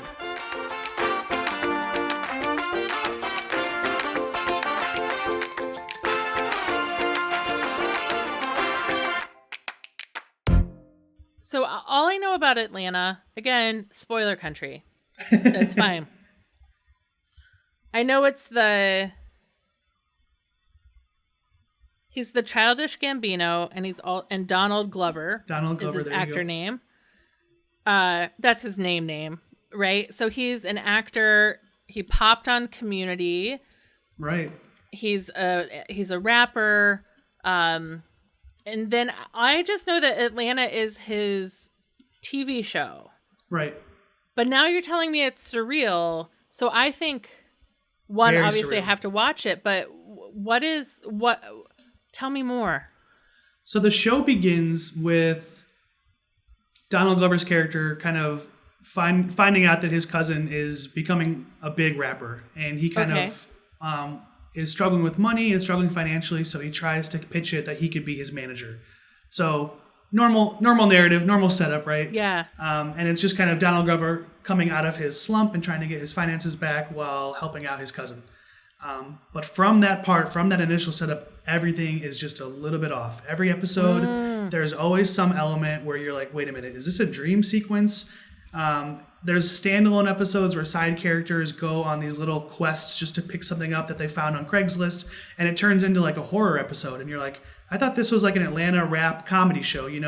So all I know about Atlanta, again, spoiler country. That's fine. I know he's the Childish Gambino, and Donald Glover. Donald Glover is his actor name. That's his name, right? So he's an actor. He popped on Community. Right. He's a rapper. And then I just know that Atlanta is his TV show. Right. But now you're telling me it's surreal. So I think, one, very obviously surreal. I have to watch it, but tell me more. So the show begins with Donald Glover's character kind of finding out that his cousin is becoming a big rapper. And he kind of... is struggling with money and struggling financially, so he tries to pitch it that he could be his manager. So normal narrative, normal setup, right? Yeah. And it's just kind of Donald coming out of his slump and trying to get his finances back while helping out his cousin. But from that initial setup, everything is just a little bit off. Every episode, there's always some element where you're like, wait a minute, is this a dream sequence? There's standalone episodes where side characters go on these little quests just to pick something up that they found on Craigslist, and it turns into like a horror episode. And you're like, I thought this was like an Atlanta rap comedy show. You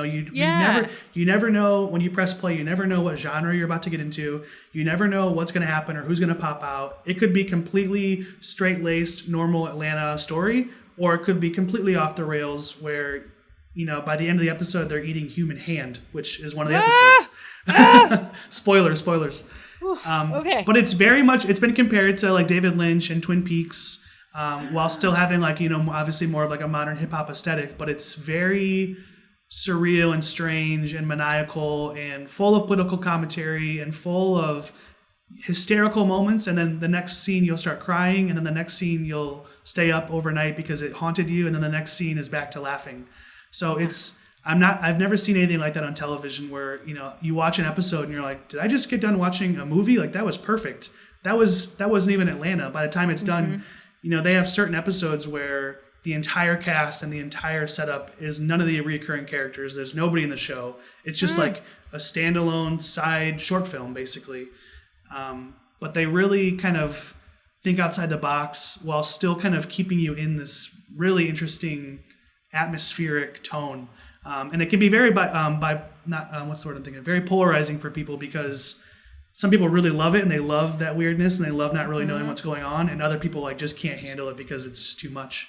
never know when you press play. You never know what genre you're about to get into. You never know what's going to happen or who's going to pop out. It could be completely straight-laced, normal Atlanta story, or it could be completely off the rails where, by the end of the episode, they're eating human hand, which is one of the episodes. Spoilers. Okay. But it's been compared to like David Lynch and Twin Peaks, while still having like, obviously more of like a modern hip hop aesthetic, but it's very surreal and strange and maniacal and full of political commentary and full of hysterical moments. And then the next scene you'll start crying, and then the next scene you'll stay up overnight because it haunted you. And then the next scene is back to laughing. So I've never seen anything like that on television where, you watch an episode and you're like, did I just get done watching a movie? Like, that was perfect. That wasn't even Atlanta. By the time it's done, they have certain episodes where the entire cast and the entire setup is none of the recurring characters. There's nobody in the show. It's just like a standalone side short film, basically. But they really kind of think outside the box while still kind of keeping you in this really interesting atmospheric tone. And it can be very very polarizing for people, because some people really love it and they love that weirdness and they love not really knowing what's going on, and other people like just can't handle it because it's just too much.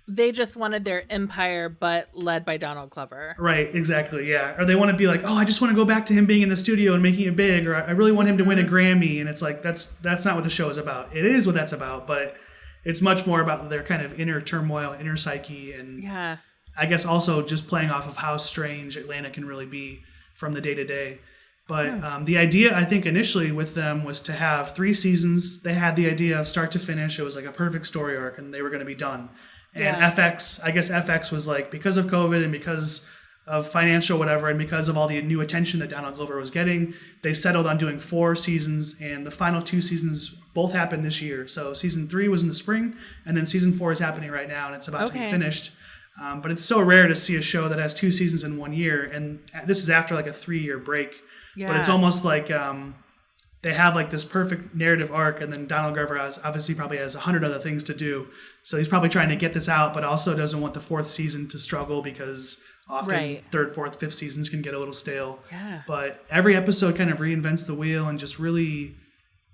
They just wanted their empire, but led by Donald Glover. Right, exactly, yeah. Or they want to be like, oh, I just want to go back to him being in the studio and making it big, or I really want him to win a Grammy, and it's like that's not what the show is about. It is what that's about, but it's much more about their kind of inner turmoil, inner psyche, and I guess also just playing off of how strange Atlanta can really be from the day to day. But the idea, I think, initially with them was to have 3 seasons. They had the idea of start to finish. It was like a perfect story arc, and they were going to be done. And FX was like, because of COVID and because of financial whatever, and because of all the new attention that Donald Glover was getting, they settled on doing 4 seasons, and the final 2 seasons both happened this year. So season 3 was in the spring, and then season 4 is happening right now, and it's about to be finished. But it's so rare to see a show that has 2 seasons in 1 year, and this is after like a 3-year break. Yeah. But it's almost like they have like this perfect narrative arc, and then Donald Glover probably has 100 other things to do. So he's probably trying to get this out, but also doesn't want the 4th season to struggle, because often 3rd, 4th, 5th seasons can get a little stale. Yeah. But every episode kind of reinvents the wheel and just really,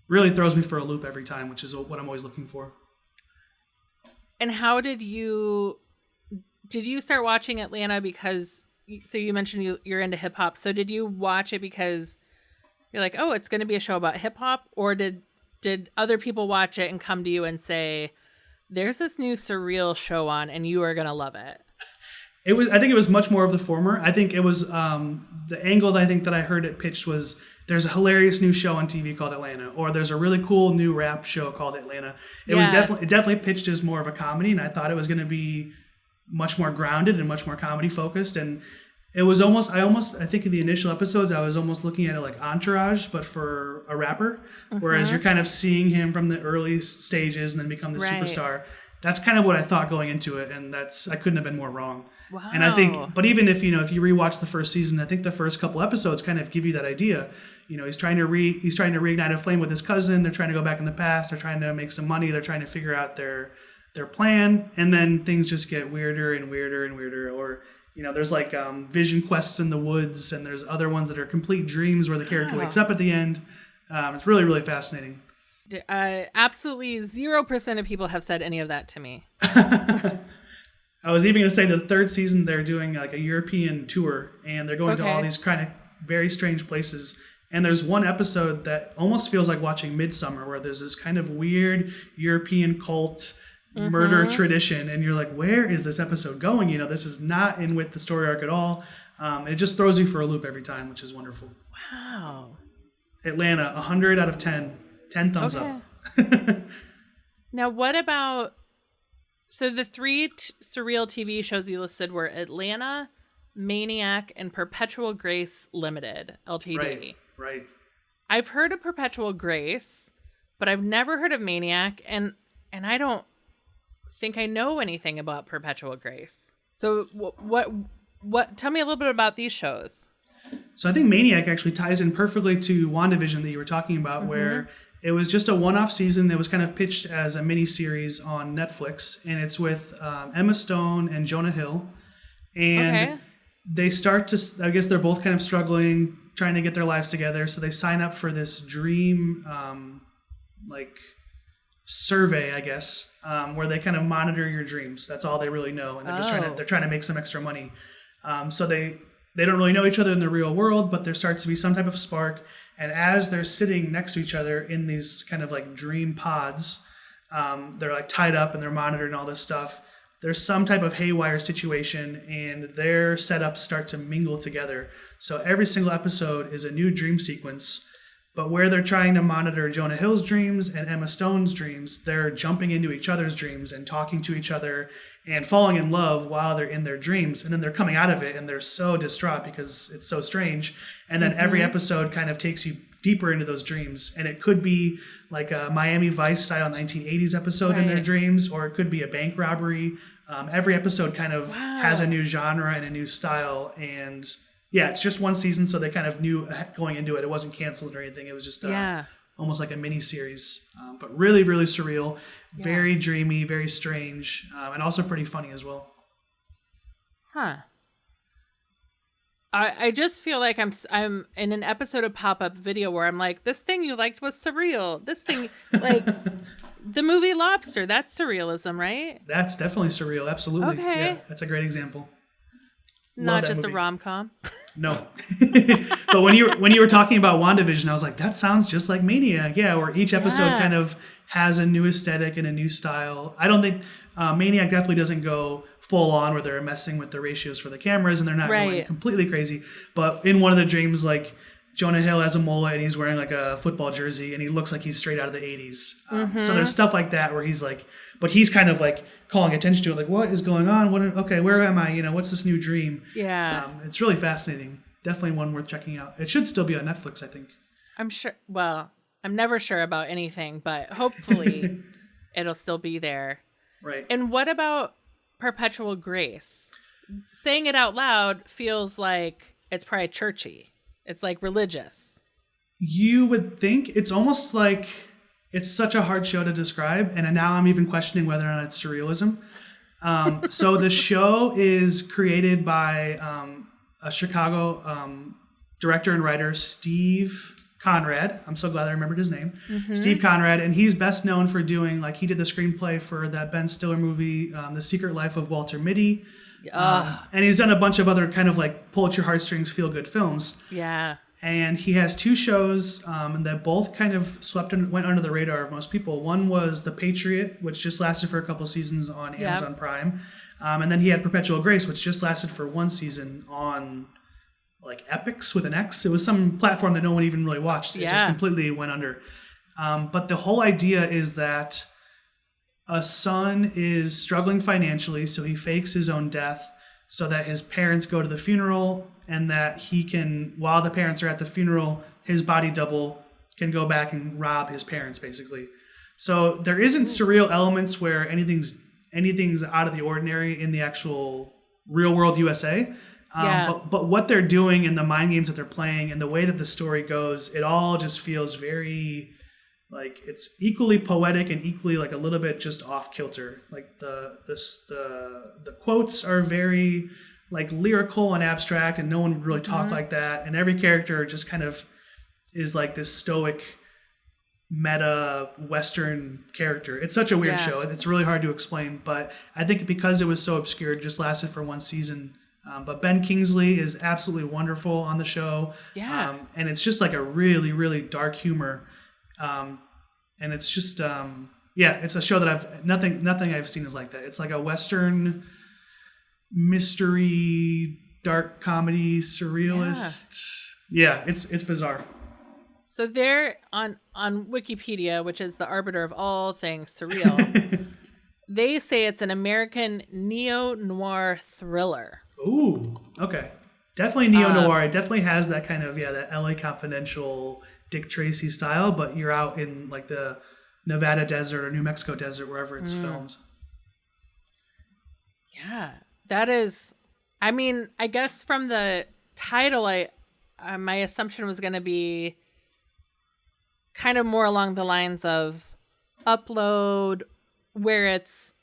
really throws me for a loop every time, which is what I'm always looking for. And how did you start watching Atlanta because, so you mentioned you're into hip hop. So did you watch it because you're like, oh, it's going to be a show about hip hop? Or did other people watch it and come to you and say, there's this new surreal show on and you are going to love it? I think it was much more of the former. I think it was the angle that I heard it pitched was, there's a hilarious new show on TV called Atlanta, or there's a really cool new rap show called Atlanta. It definitely pitched as more of a comedy, and I thought it was going to be much more grounded and much more comedy focused. And it was I think in the initial episodes, I was almost looking at it like Entourage, but for a rapper, whereas you're kind of seeing him from the early stages and then become the superstar. That's kind of what I thought going into it, and I couldn't have been more wrong. Wow. And I think, but even if you rewatch the first season, I think the first couple episodes kind of give you that idea. He's trying to reignite a flame with his cousin. They're trying to go back in the past. They're trying to make some money. They're trying to figure out their plan, and then things just get weirder and weirder and weirder. Or there's like vision quests in the woods, and there's other ones that are complete dreams where the character wakes up at the end. It's really, really fascinating. Absolutely 0% of people have said any of that to me. I was even going to say the 3rd season, they're doing like a European tour, and they're going to all these kind of very strange places. And there's one episode that almost feels like watching Midsummer, where there's this kind of weird European cult murder tradition. And you're like, where is this episode going? This is not in with the story arc at all. It just throws you for a loop every time, which is wonderful. Wow. Atlanta, 100 out of 10. 10 thumbs up. Now, what about... So the 3 surreal TV shows you listed were Atlanta, Maniac, and Perpetual Grace Limited, LTD. Right. I've heard of Perpetual Grace, but I've never heard of Maniac, and I don't think I know anything about Perpetual Grace. So what tell me a little bit about these shows. So I think Maniac actually ties in perfectly to WandaVision that you were talking about, where it was just a one-off season. It was kind of pitched as a mini-series on Netflix, and it's with Emma Stone and Jonah Hill. And they start to, I guess they're both kind of struggling, trying to get their lives together. So they sign up for this dream, survey, I guess, where they kind of monitor your dreams. That's all they really know. And they're just trying to make some extra money. So they don't really know each other in the real world, but there starts to be some type of spark. And as they're sitting next to each other in these kind of like dream pods, they're like tied up and they're monitored and all this stuff. There's some type of haywire situation and their setups start to mingle together. So every single episode is a new dream sequence, but where they're trying to monitor Jonah Hill's dreams and Emma Stone's dreams, they're jumping into each other's dreams and talking to each other and falling in love while they're in their dreams. And then they're coming out of it and they're so distraught because it's so strange. And then every episode kind of takes you deeper into those dreams. And it could be like a Miami Vice style 1980s episode in their dreams, or it could be a bank robbery. Every episode kind of has a new genre and a new style. And yeah, it's just one season. So they kind of knew going into it. It wasn't canceled or anything. It was just almost like a mini series, but really, really surreal, very dreamy, very strange, and also pretty funny as well. I just feel like I'm in an episode of Pop-Up Video where I'm like, this thing you liked was surreal. This thing, like the movie Lobster, that's surrealism, right? That's definitely surreal. Absolutely. Okay. Yeah, that's a great example. Not just a rom-com. No. But when you were talking about WandaVision, I was like, that sounds just like Maniac. Yeah, where each episode kind of has a new aesthetic and a new style. I don't think Maniac definitely doesn't go full on where they're messing with the ratios for the cameras and they're not going completely crazy. But in one of the dreams, like Jonah Hill has a mullet and he's wearing like a football jersey and he looks like he's straight out of the 80s. So there's stuff like that where he's like, but he's kind of like calling attention to it. Like, what is going on? Where am I? What's this new dream? Yeah. It's really fascinating. Definitely one worth checking out. It should still be on Netflix, I think. I'm sure. Well, I'm never sure about anything, but hopefully it'll still be there. Right. And what about Perpetual Grace? Saying it out loud feels like it's probably churchy. It's like religious. You would think. It's almost like it's such a hard show to describe. And now I'm even questioning whether or not it's surrealism. So the show is created by a Chicago director and writer, Steve Conrad. I'm so glad I remembered his name. Steve Conrad. And he's best known for doing, like, he did the screenplay for that Ben Stiller movie, The Secret Life of Walter Mitty. And he's done a bunch of other kind of like pull at your heartstrings, feel good films. Yeah. And he has two shows that both kind of went under the radar of most people. One was The Patriot, which just lasted for a couple seasons on Amazon Prime. And then he had Perpetual Grace, which just lasted for one season on like Epix with an X. It was some platform that no one even really watched. It just completely went under. But the whole idea is that a son is struggling financially, so he fakes his own death so that his parents go to the funeral, and that he can, while the parents are at the funeral, his body double can go back and rob his parents, basically. So there isn't surreal elements where anything's out of the ordinary in the actual real world USA. But what they're doing and the mind games that they're playing and the way that the story goes, it all just feels very like it's equally poetic and equally like a little bit just off kilter. Like the quotes are very like lyrical and abstract, and no one would really talk like that. And every character just kind of is like this stoic meta Western character. It's such a weird show. It's really hard to explain, but I think because it was so obscure, it just lasted for one season. But Ben Kingsley is absolutely wonderful on the show. Yeah. And it's just like a really, really dark humor. And it's just, it's a show that nothing I've seen is like that. It's like a Western mystery, dark comedy, surrealist. Yeah, it's bizarre. So they're on Wikipedia, which is the arbiter of all things surreal. They say it's an American neo-noir thriller. Ooh, okay. Definitely neo-noir. It definitely has that kind of, that LA Confidential Dick Tracy style, but you're out in like the Nevada desert or New Mexico desert, wherever it's filmed. Yeah, that is, I mean, I guess from the title, my assumption was going to be kind of more along the lines of Upload, where it's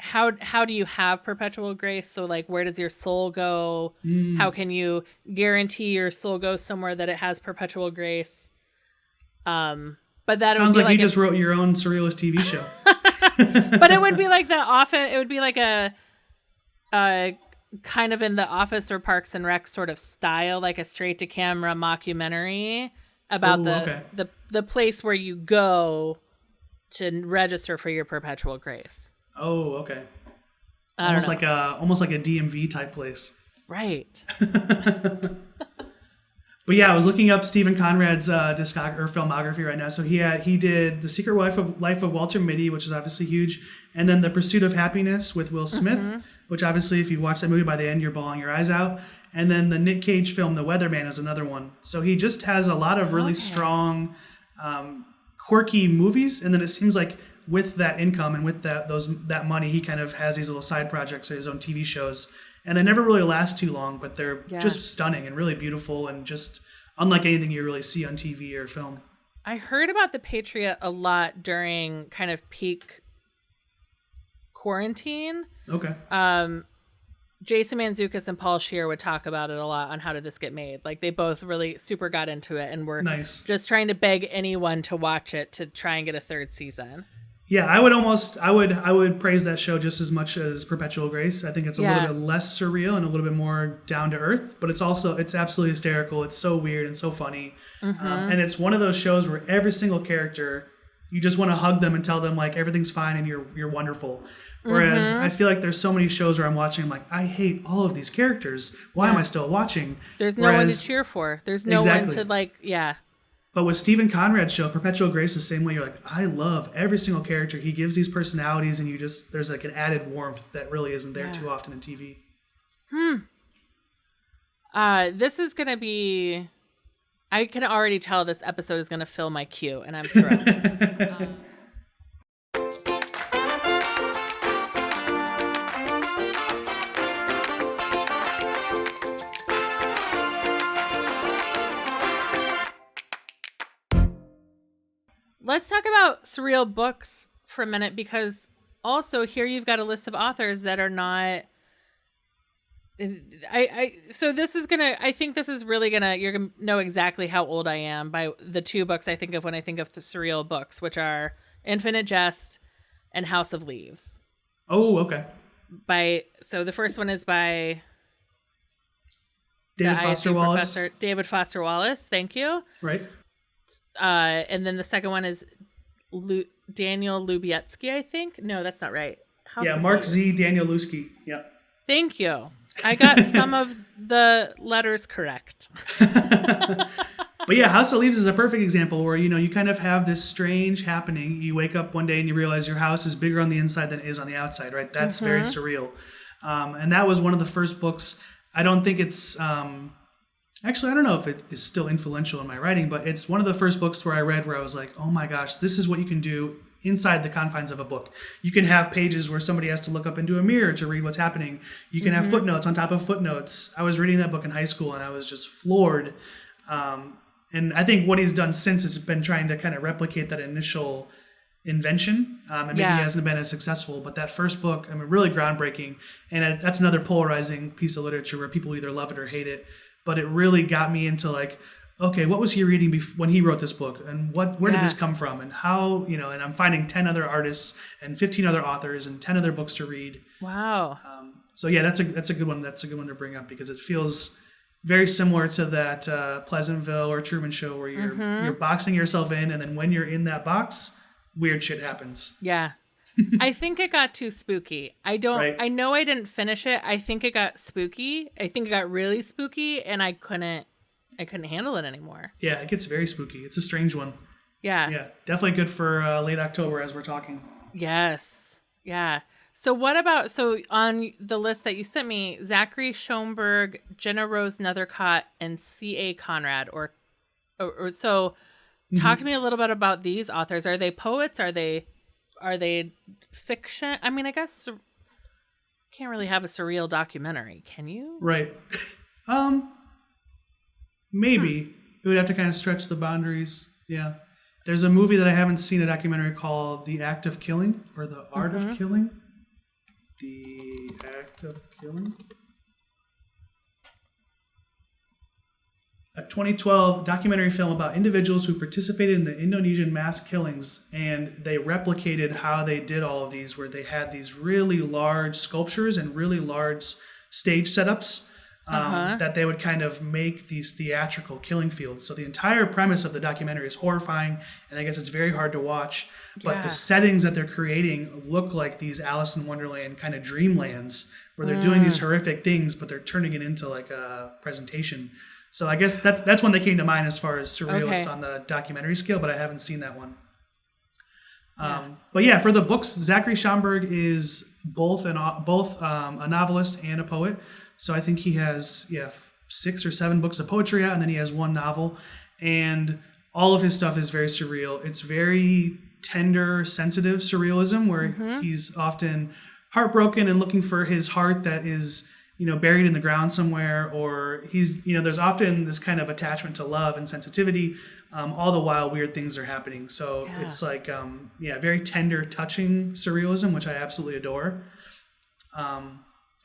how do you have perpetual grace? So like, where does your soul go? How can you guarantee your soul goes somewhere that it has perpetual grace? But that sounds would be like you just wrote your own surrealist TV show. But it would be like the Office. It would be like a kind of in the Office or Parks and Rec sort of style, like a straight to camera mockumentary about the place where you go to register for your perpetual grace. Oh, okay. Almost like a DMV type place. Right. But yeah, I was looking up Stephen Conrad's filmography right now. So he did The Secret Life of Walter Mitty, which is obviously huge, and then The Pursuit of Happiness with Will Smith, which obviously, if you watch that movie, by the end you're bawling your eyes out. And then the Nick Cage film The Weatherman is another one. So he just has a lot of really strong, quirky movies, and then it seems like with that income and with that money, he kind of has these little side projects or his own TV shows. And they never really last too long, but they're just stunning and really beautiful and just unlike anything you really see on TV or film. I heard about The Patriot a lot during kind of peak quarantine. Okay. Jason Mantzoukas and Paul Scheer would talk about it a lot on How Did This Get Made? Like they both really super got into it and were just trying to beg anyone to watch it to try and get a third season. Yeah, I would praise that show just as much as Perpetual Grace. I think it's a little bit less surreal and a little bit more down to earth, but it's absolutely hysterical. It's so weird and so funny. And it's one of those shows where every single character, you just want to hug them and tell them like everything's fine and you're wonderful. Whereas I feel like there's so many shows where I'm watching, I'm like, I hate all of these characters. Why am I still watching? There's no one to cheer for. There's no one to like, But with Stephen Conrad's show, Perpetual Grace, the same way, you're like, I love every single character. He gives these personalities, and there's like an added warmth that really isn't there too often in TV. This is gonna be. I can already tell this episode is gonna fill my queue, and I'm thrilled. Let's talk about surreal books for a minute, because also here you've got a list of authors that are not. So this is I think this is really you're gonna know exactly how old I am by the two books I think of when I think of the surreal books, which are Infinite Jest and House of Leaves. Oh, okay. So the first one is by David Foster Wallace. David Foster Wallace. Thank you. Right. And then the second one is Daniel Lubietsky, I think. No, that's not right. Mark Z. Daniel Lusky. Yeah. Thank you. I got some of the letters correct. But yeah, House of Leaves is a perfect example where, you kind of have this strange happening. You wake up one day and you realize your house is bigger on the inside than it is on the outside, right? That's very surreal. And that was one of the first books. I don't think it's... Actually, I don't know if it is still influential in my writing, but it's one of the first books where I read where I was like, oh my gosh, this is what you can do inside the confines of a book. You can have pages where somebody has to look up into a mirror to read what's happening. You can have footnotes on top of footnotes. I was reading that book in high school and I was just floored. And I think what he's done since has been trying to kind of replicate that initial invention. And maybe he hasn't been as successful, but that first book, really groundbreaking. And that's another polarizing piece of literature where people either love it or hate it. But it really got me into like, okay, what was he reading when he wrote this book, and where did this come from, and how, and I'm finding 10 other artists and 15 other authors and 10 other books to read. Wow. So yeah, that's a good one. That's a good one to bring up because it feels very similar to that Pleasantville or Truman Show where you're boxing yourself in, and then when you're in that box, weird shit happens. Yeah. I think it got too spooky. I know I didn't finish it. I think it got spooky. I think it got really spooky, and I couldn't handle it anymore. Yeah, it gets very spooky. It's a strange one. Yeah. Yeah, definitely good for late October as we're talking. Yes. Yeah. So what about, so on the list that you sent me, Zachary Schoenberg, Jenna Rose Nethercott, and C.A. Conrad, or so talk to me a little bit about these authors. Are they poets? Are they fiction? I mean, I guess can't really have a surreal documentary, can you? Right. Maybe. It would have to kind of stretch the boundaries. Yeah. There's a movie that I haven't seen, a documentary called The Act of Killing, or The Art of Killing. The Act of Killing. A 2012 documentary film about individuals who participated in the Indonesian mass killings, and they replicated how they did all of these, where they had these really large sculptures and really large stage setups that they would kind of make these theatrical killing fields. So the entire premise of the documentary is horrifying, and I guess it's very hard to watch. But the settings that they're creating look like these Alice in Wonderland kind of dreamlands, where they're doing these horrific things, but they're turning it into like a presentation. So I guess that's one that came to mind as far as surrealist on the documentary scale, but I haven't seen that one. But yeah, for the books, Zachary Schomburg is both a novelist and a poet. So I think he has 6 or 7 books of poetry out, and then he has 1 novel. And all of his stuff is very surreal. It's very tender, sensitive surrealism, where he's often heartbroken and looking for his heart that is, buried in the ground somewhere, or he's, there's often this kind of attachment to love and sensitivity, all the while weird things are happening. So it's like, very tender, touching surrealism, which I absolutely adore.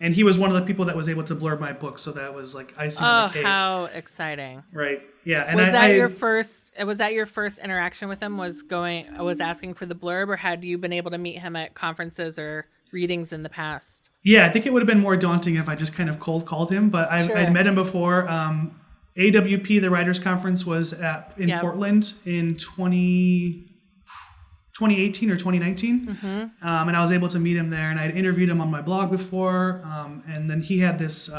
And he was one of the people that was able to blurb my book, so that was like icing on the cake. Oh, how exciting! Right? Yeah. And was that your first interaction with him? Was asking for the blurb, or had you been able to meet him at conferences or readings in the past? Yeah, I think it would have been more daunting if I just kind of cold called him, but I'd met him before. AWP, the Writers Conference, was in Portland in 2018 or 2019. And I was able to meet him there, and I'd interviewed him on my blog before. And then he had this,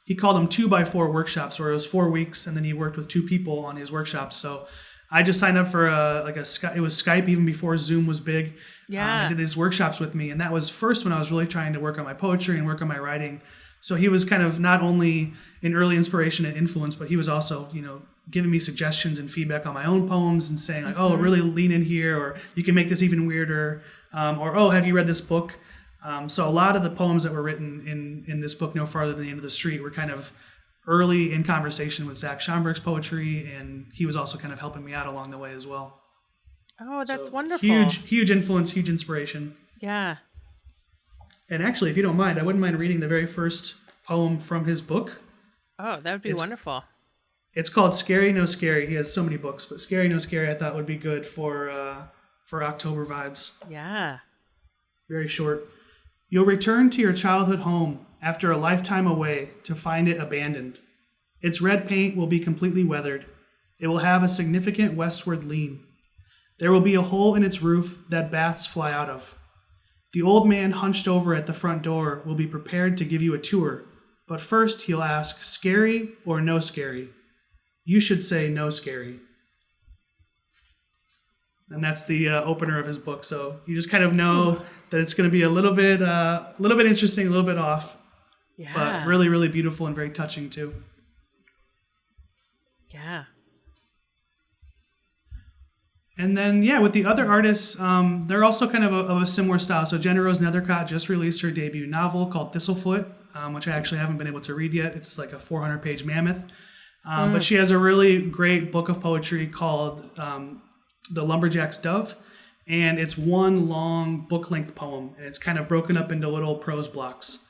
he called them 2x4 workshops, where it was 4 weeks, and then he worked with 2 people on his workshops. So I just signed up for it was Skype even before Zoom was big. He did these workshops with me, and that was first when I was really trying to work on my poetry and work on my writing. So he was kind of not only an early inspiration and influence, but he was also, giving me suggestions and feedback on my own poems and saying like, oh, really lean in here, or you can make this even weirder, or, oh, have you read this book? So a lot of the poems that were written in this book, No Farther Than the End of the Street, were kind of early in conversation with Zach Schomburg's poetry, and he was also kind of helping me out along the way as well. Oh, that's wonderful. Huge influence, huge inspiration. Yeah. And actually, if you don't mind, I wouldn't mind reading the very first poem from his book. Oh, that would be wonderful. It's called Scary No Scary. He has so many books, but Scary No Scary I thought would be good for October vibes. Yeah. Very short. You'll return to your childhood home after a lifetime away to find it abandoned. Its red paint will be completely weathered. It will have a significant westward lean. There will be a hole in its roof that bats fly out of. The old man hunched over at the front door will be prepared to give you a tour, but first he'll ask, scary or no scary? You should say no scary. And that's the opener of his book, so you just kind of know that it's going to be a little bit interesting, a little bit off, but really, really beautiful and very touching too. Yeah. And then, with the other artists, they're also kind of a similar style. So Jenna Rose Nethercott just released her debut novel called Thistlefoot, which I actually haven't been able to read yet. It's like a 400-page mammoth. But she has a really great book of poetry called The Lumberjack's Dove. And it's one long book-length poem. And it's kind of broken up into little prose blocks.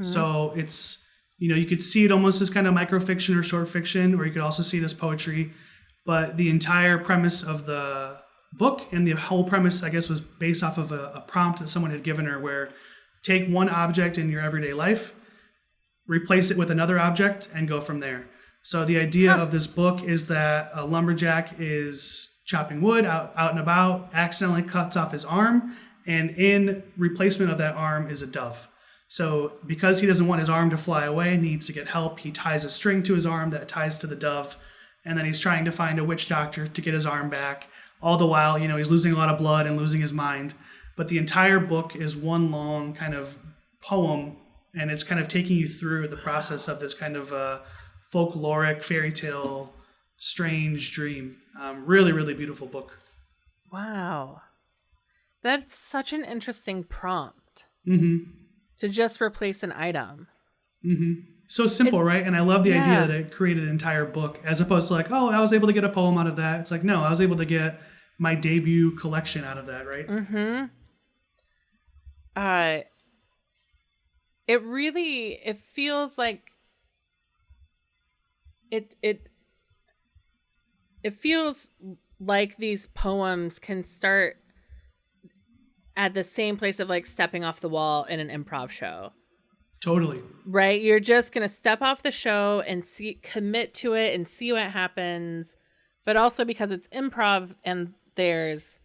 So it's, you could see it almost as kind of microfiction or short fiction, or you could also see it as poetry. But the entire premise of the book and the whole premise, I guess, was based off of a prompt that someone had given her, where take one object in your everyday life, replace it with another object, and go from there. So the idea of this book is that a lumberjack is chopping wood out and about, accidentally cuts off his arm, and in replacement of that arm is a dove. So because he doesn't want his arm to fly away, needs to get help, he ties a string to his arm that ties to the dove. And then he's trying to find a witch doctor to get his arm back. All the while, he's losing a lot of blood and losing his mind. but the entire book is one long kind of poem, and it's kind of taking you through the process of this kind of folkloric fairy tale strange dream. Really, really beautiful book. Wow. That's such an interesting prompt Mm-hmm. to just replace an item. Mm-hmm. So simple, right? And I love the idea that it created an entire book, as opposed to like, oh, I was able to get a poem out of that. It's like, no, I was able to get my debut collection out of that, right? Mm-hmm. It feels like it feels like these poems can start at the same place of like stepping off the wall in an improv show. Totally. Right? You're just going to step off the show and commit to it and see what happens. But also because it's improv and there's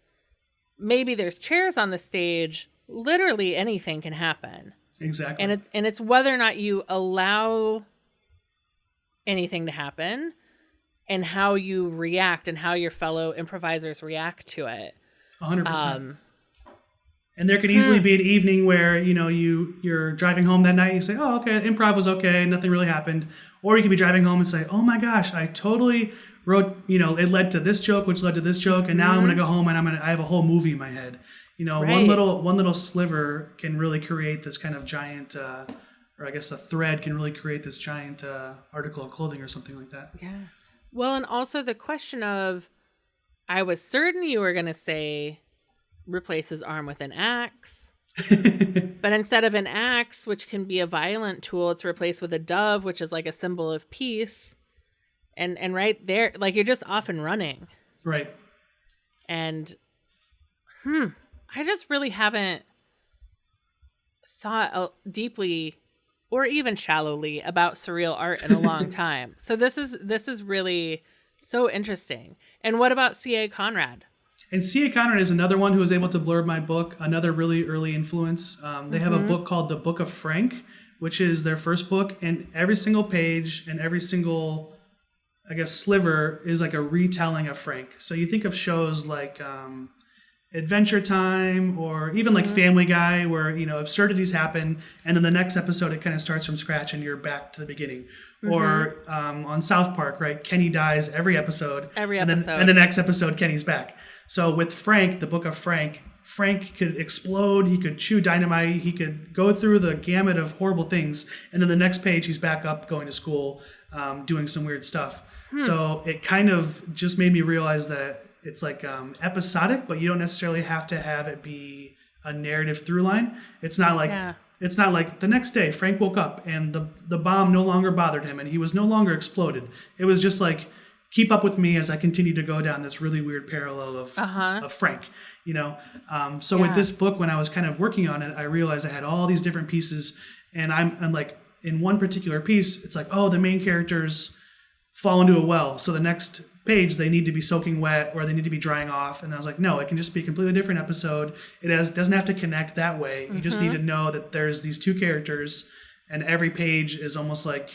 chairs on the stage, literally anything can happen. Exactly. And it's whether or not you allow anything to happen and how you react and how your fellow improvisers react to it. 100%. And there could easily be an evening where, you're driving home that night and you say, oh, okay, improv was okay, nothing really happened. Or you could be driving home and say, oh my gosh, I totally wrote, it led to this joke, which led to this joke, and now I'm going to go home and I have a whole movie in my head. Right. One little sliver can really create this kind of giant, or I guess a thread can really create this giant article of clothing or something like that. Yeah. Well, and also the question of, I was certain you were going to say, replace his arm with an axe. But instead of an axe, which can be a violent tool, it's replaced with a dove, which is like a symbol of peace. And right there, like you're just off and running. Right. And I just really haven't thought deeply or even shallowly about surreal art in a long time. So this is really so interesting. And what about C.A. Conrad? And C.A. Conrad is another one who was able to blurb my book, another really early influence. They have a book called The Book of Frank, which is their first book. And every single page and every single, I guess, sliver is like a retelling of Frank. So you think of shows like Adventure Time or even like Family Guy, where, absurdities happen. And then the next episode, it kind of starts from scratch and you're back to the beginning. Or on South Park, right? Kenny dies every episode. And the next episode, Kenny's back. So with Frank, the Book of Frank, Frank could explode, he could chew dynamite, he could go through the gamut of horrible things, and then the next page he's back up going to school, doing some weird stuff. So it kind of just made me realize that it's like episodic, but you don't necessarily have to have it be a narrative through line. It's not like the next day Frank woke up and the bomb no longer bothered him and he was no longer exploded. It was just like, keep up with me as I continue to go down this really weird parallel of Frank, So with this book, when I was kind of working on it, I realized I had all these different pieces, and I'm like, in one particular piece, it's like, oh, the main characters fall into a well. So the next page, they need to be soaking wet or they need to be drying off. And I was like, no, it can just be a completely different episode. Doesn't have to connect that way. You just need to know that there's these two characters, and every page is almost like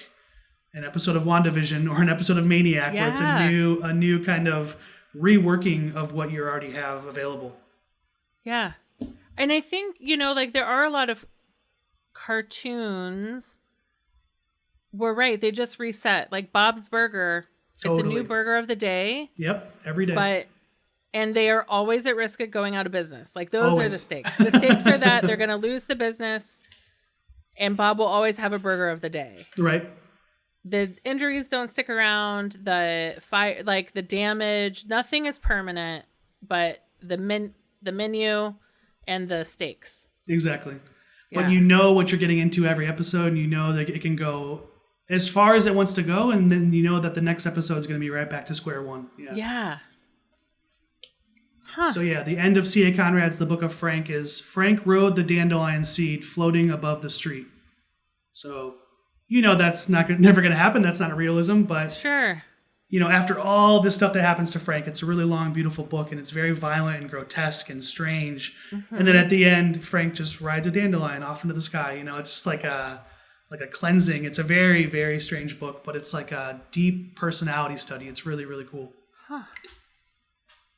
an episode of WandaVision or an episode of Maniac, where it's a new kind of reworking of what you already have available. Yeah. And I think, there are a lot of cartoons where, right, they just reset. Like Bob's Burger, It's a new burger of the day. Yep, every day. And they are always at risk of going out of business. Like those are the stakes. The stakes are that they're going to lose the business, and Bob will always have a burger of the day. Right. The injuries don't stick around. The fire, like the damage, nothing is permanent, but the menu and the stakes. Exactly. Yeah. But you know what you're getting into every episode, and you know that it can go as far as it wants to go, and then you know that the next episode is going to be right back to square one. Yeah. Huh. So the end of C.A. Conrad's The Book of Frank is Frank rode the dandelion seed floating above the street. So, that's never going to happen. That's not a realism, but sure. After all this stuff that happens to Frank, it's a really long, beautiful book, and it's very violent and grotesque and strange. Mm-hmm. And then at the end, Frank just rides a dandelion off into the sky. It's just like a cleansing. It's a very, very strange book, but it's like a deep personality study. It's really, really cool. Huh.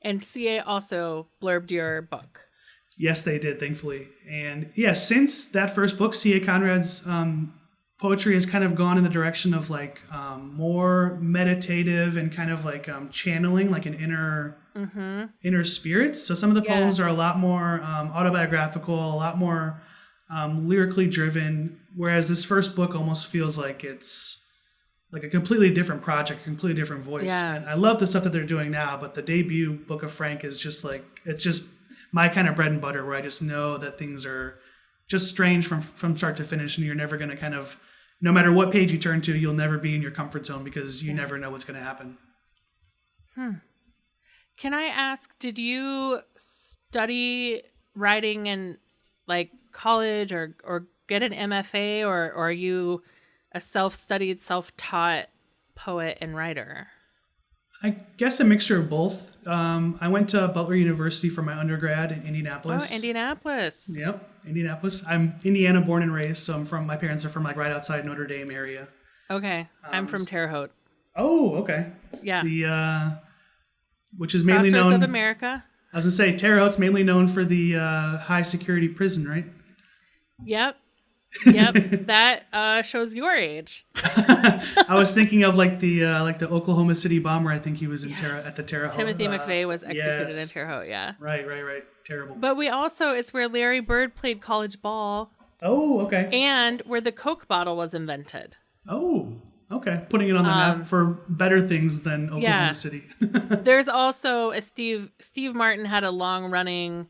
And CA also blurbed your book. Yes, they did, thankfully. And yeah, since that first book, C.A. Conrad's poetry has kind of gone in the direction of like more meditative and kind of like channeling like an inner spirit. So some of the poems are a lot more autobiographical, a lot more lyrically driven, whereas this first book almost feels like it's like a completely different project, completely different voice. Yeah. And I love the stuff that they're doing now, but the debut book of Frank is just like, it's just my kind of bread and butter, where I just know that things are just strange from start to finish, and you're never going to kind of, no matter what page you turn to, you'll never be in your comfort zone because you never know what's going to happen. Can I ask, did you study writing in like college or get an MFA, or are you a self-studied, self-taught poet and writer? I guess a mixture of both. I went to Butler University for my undergrad in Indianapolis. Oh, Indianapolis. Yep, Indianapolis. I'm Indiana born and raised, so my parents are from like right outside Notre Dame area. Okay, I'm from Terre Haute. Oh, okay. Yeah. The which is mainly Crossroads known of America. I was gonna say Terre Haute's mainly known for the high security prison, right? Yep. That shows your age. I was thinking of like the Oklahoma City bomber. I think he was in at the Terre Haute. Timothy McVeigh was executed in Terre Haute. Yeah. Right. Terrible. But it's where Larry Bird played college ball. Oh, okay. And where the Coke bottle was invented. Oh, okay. Putting it on the map for better things than Oklahoma City. There's also a Steve Martin had a long running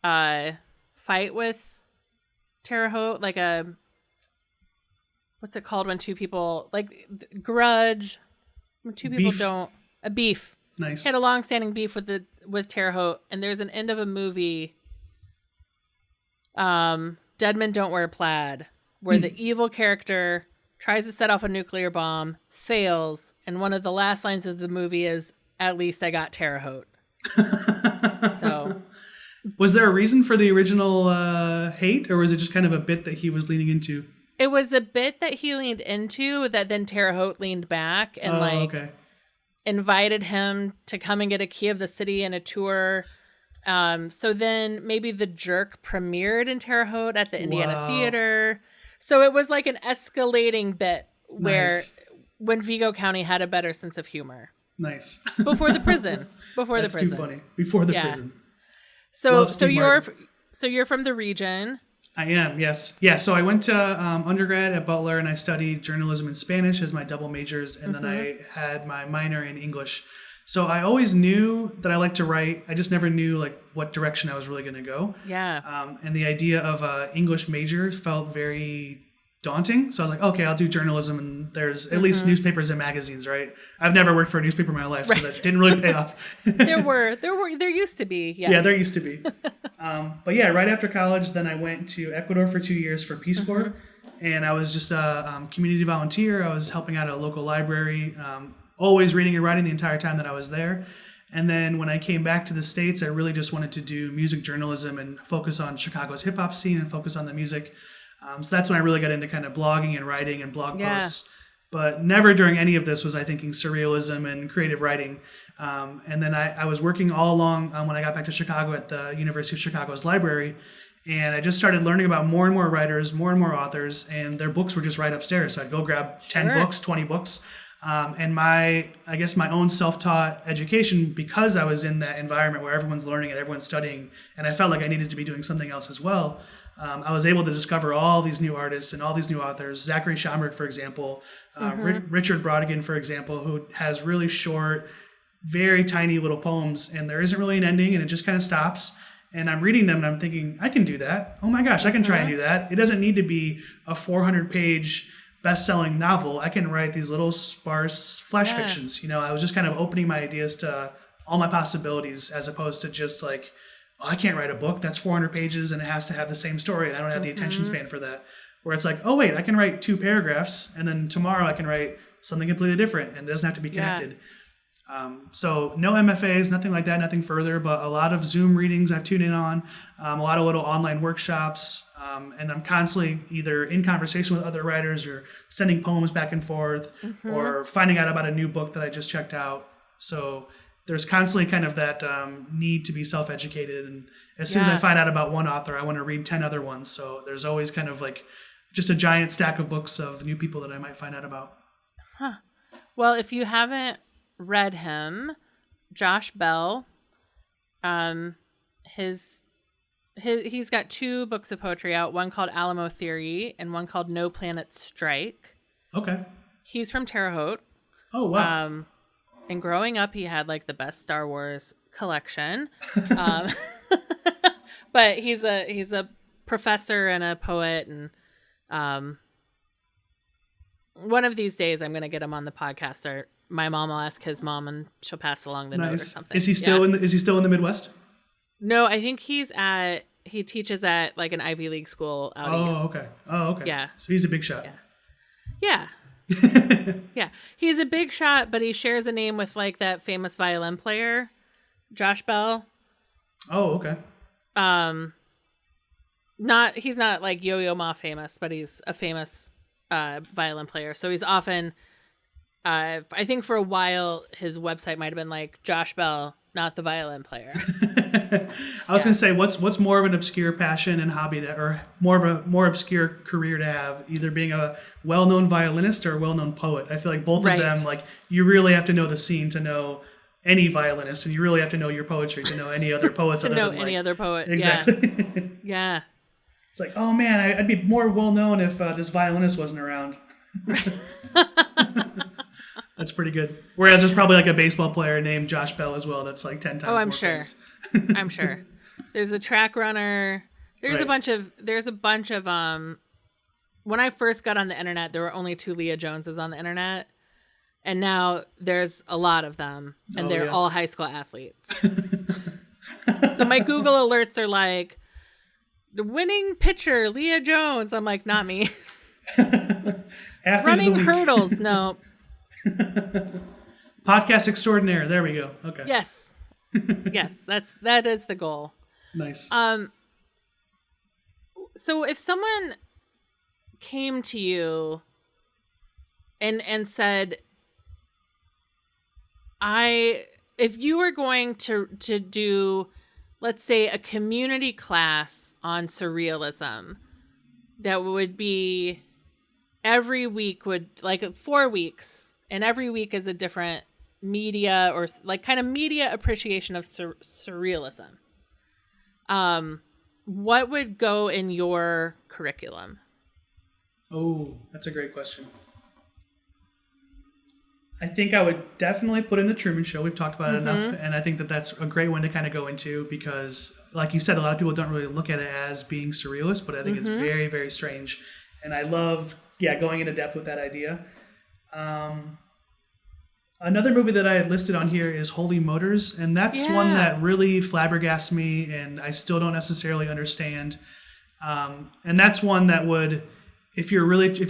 fight with Terre Haute, like what's it called when two people, like grudge, when two people don't, a beef. Nice. He had a long-standing beef with Terre Haute, and there's an end of a movie, Dead Men Don't Wear Plaid, where the evil character tries to set off a nuclear bomb, fails, and one of the last lines of the movie is, "At least I got Terre Haute." So... Was there a reason for the original hate, or was it just kind of a bit that he was leaning into? It was a bit that he leaned into that then Terre Haute leaned back and invited him to come and get a key of the city and a tour. So then maybe The Jerk premiered in Terre Haute at the Indiana Theater. So it was like an escalating bit where when Vigo County had a better sense of humor. Nice. Before the prison. That's too funny. Before the prison. So you're from the region. I am, yes. Yeah, so I went to undergrad at Butler, and I studied journalism and Spanish as my double majors, and then I had my minor in English. So I always knew that I liked to write. I just never knew like what direction I was really going to go. Yeah. And the idea of an English major felt very daunting. So I was like, okay, I'll do journalism, and there's at least newspapers and magazines, right? I've never worked for a newspaper in my life, so that didn't really pay off. There used to be. Yes. Yeah, there used to be. But yeah, right after college, then I went to Ecuador for 2 years for Peace Corps, and I was just a community volunteer. I was helping out at a local library, always reading and writing the entire time that I was there. And then when I came back to the States, I really just wanted to do music journalism and focus on Chicago's hip hop scene and focus on the music. So that's when I really got into kind of blogging and writing and blog posts. But never during any of this was I thinking surrealism and creative writing. And then I was working all along when I got back to Chicago at the University of Chicago's library. And I just started learning about more and more writers, more and more authors, and their books were just right upstairs. So I'd go grab 10 books, 20 books. And my own self-taught education, because I was in that environment where everyone's learning and everyone's studying, and I felt like I needed to be doing something else as well. I was able to discover all these new artists and all these new authors. Zachary Schomburg, for example, Richard Brodigan, for example, who has really short, very tiny little poems, and there isn't really an ending, and it just kind of stops. And I'm reading them, and I'm thinking, I can do that. Oh my gosh, I can try and do that. It doesn't need to be a 400-page best-selling novel. I can write these little sparse flash fictions. You know, I was just kind of opening my ideas to all my possibilities, as opposed to just like, oh, I can't write a book that's 400 pages and it has to have the same story, and I don't have the attention span for that. Where it's like, oh wait, I can write 2 paragraphs, and then tomorrow I can write something completely different, and it doesn't have to be connected. So no MFAs, nothing like that, nothing further, but a lot of Zoom readings I've tuned in on, a lot of little online workshops, and I'm constantly either in conversation with other writers or sending poems back and forth or finding out about a new book that I just checked out. So there's constantly kind of that need to be self-educated. And as soon as I find out about one author, I want to read 10 other ones. So there's always kind of like just a giant stack of books of new people that I might find out about. Huh. Well, if you haven't read him, Josh Bell, he's got 2 books of poetry out, one called Alamo Theory and one called No Planets Strike. Okay. He's from Terre Haute. Oh, wow. And growing up, he had like the best Star Wars collection. But he's a professor and a poet, and one of these days I'm going to get him on the podcast, or my mom will ask his mom and she'll pass along the note or something. Is he still is he still in the Midwest? No, I think he teaches at like an Ivy League school out east. Oh, okay. Yeah. So he's a big shot. Yeah. Yeah. He's a big shot, but he shares a name with like that famous violin player, Josh Bell. Oh, okay. He's not like Yo-Yo Ma famous, but he's a famous violin player. So he's often, I think for a while, his website might have been like Josh Bell, not the violin player. I was going to say, what's more of an obscure passion and hobby or more of a more obscure career to have, either being a well-known violinist or a well-known poet? I feel like both of them, like you really have to know the scene to know any violinist, and you really have to know your poetry to know any other poets. To know any other poet. Exactly. Yeah. It's like, oh man, I'd be more well-known if this violinist wasn't around. That's pretty good. Whereas there's probably like a baseball player named Josh Bell as well. That's like 10 times more I'm sure. I'm sure. There's a track runner. There's a bunch of when I first got on the internet, there were only 2 Leah Joneses on the internet. And now there's a lot of them, and they're all high school athletes. So my Google alerts are like, the winning pitcher, Leah Jones. I'm like, not me. Running hurdles. No. Podcast extraordinaire. There we go. Okay. Yes. Yes, that is the goal. Nice. So if someone came to you and said, if you were going to do, let's say, a community class on surrealism, that would be every week would like 4 weeks, and every week is a different media or like kind of media appreciation of surrealism. What would go in your curriculum? Oh, that's a great question. I think I would definitely put in the Truman Show. We've talked about it enough. And I think that that's a great one to kind of go into because, like you said, a lot of people don't really look at it as being surrealist, but I think it's very, very strange. And I love, going into depth with that idea. Another movie that I had listed on here is Holy Motors. And that's one that really flabbergasts me and I still don't necessarily understand. And that's one that would... If you're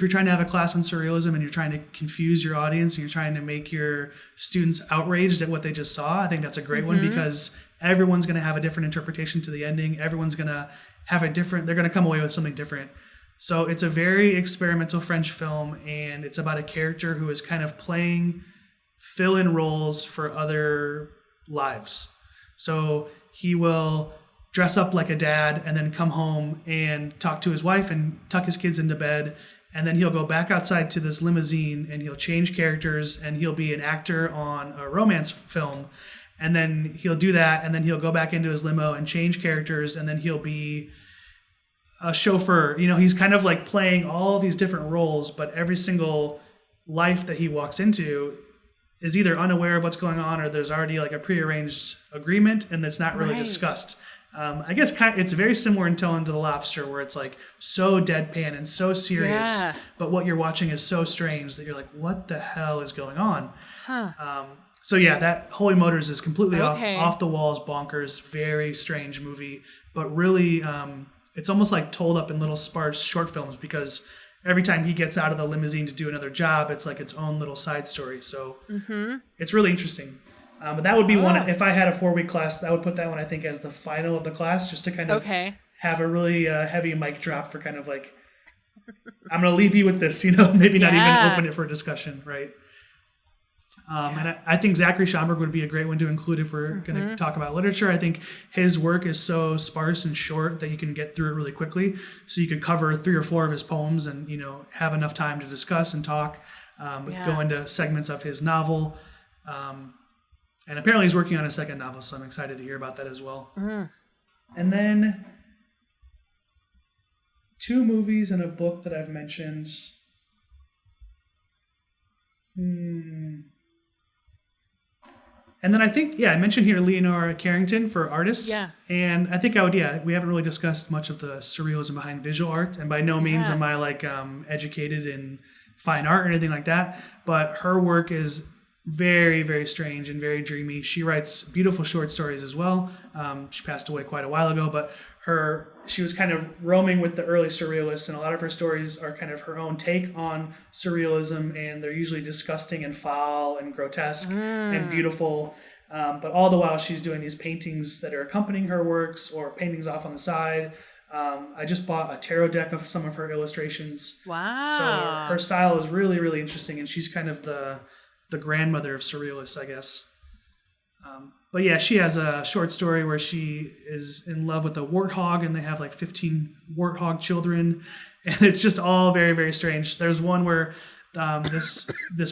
trying to have a class on surrealism and you're trying to confuse your audience and you're trying to make your students outraged at what they just saw, I think that's a great one because everyone's going to have a different interpretation to the ending. Everyone's going to have they're going to come away with something different. So it's a very experimental French film, and it's about a character who is kind of playing fill-in roles for other lives. So he will dress up like a dad and then come home and talk to his wife and tuck his kids into bed. And then he'll go back outside to this limousine and he'll change characters and he'll be an actor on a romance film. And then he'll do that. And then he'll go back into his limo and change characters. And then he'll be a chauffeur. You know, he's kind of like playing all these different roles, but every single life that he walks into is either unaware of what's going on or there's already like a prearranged agreement and that's not really discussed. I guess it's very similar in tone to The Lobster, where it's like so deadpan and so serious, but what you're watching is so strange that you're like, what the hell is going on? So that Holy Motors is completely off the walls, bonkers, very strange movie, but really it's almost like told up in little sparse short films because every time he gets out of the limousine to do another job, it's like its own little side story. So it's really interesting. But that would be one, if I had a 4-week class, I would put that one, I think, as the final of the class, just to kind of have a really heavy mic drop for kind of like, I'm going to leave you with this, maybe not even open it for a discussion, right? And I think Zachary Schomburg would be a great one to include if we're going to talk about literature. I think his work is so sparse and short that you can get through it really quickly. So you could cover 3 or 4 of his poems and, have enough time to discuss and talk, go into segments of his novel. And apparently he's working on a second novel, so I'm excited to hear about that as well. And then 2 movies and a book that I've mentioned. And then I think, I mentioned here Leonora Carrington for artists. Yeah. And I think we haven't really discussed much of the surrealism behind visual art. And by no means am I educated in fine art or anything like that. But her work is very, very strange and very dreamy. She writes beautiful short stories as well. She passed away quite a while ago, but she was kind of roaming with the early surrealists, and a lot of her stories are kind of her own take on surrealism, and they're usually disgusting and foul and grotesque and beautiful. But all the while she's doing these paintings that are accompanying her works or paintings off on the side. I just bought a tarot deck of some of her illustrations. Wow. So her style is really, really interesting, and she's kind of the grandmother of surrealists, I guess. But yeah, she has a short story where she is in love with a warthog, and they have 15 warthog children, and it's just all very, very strange. There's one where this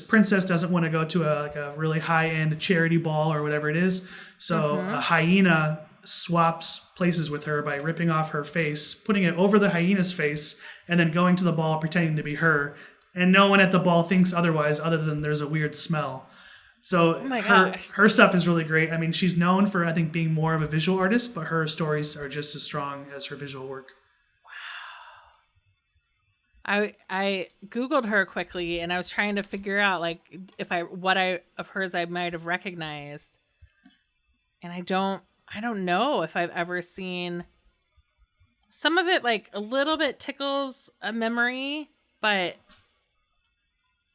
princess doesn't want to go to a really high-end charity ball or whatever it is, so a hyena swaps places with her by ripping off her face, putting it over the hyena's face, and then going to the ball pretending to be her. And no one at the ball thinks otherwise, other than there's a weird smell. So her stuff is really great. I mean, she's known for, I think, being more of a visual artist, but her stories are just as strong as her visual work. Wow. I Googled her quickly, and I was trying to figure out what of hers I might have recognized. And I don't know if I've ever seen some of it. A little bit tickles a memory, but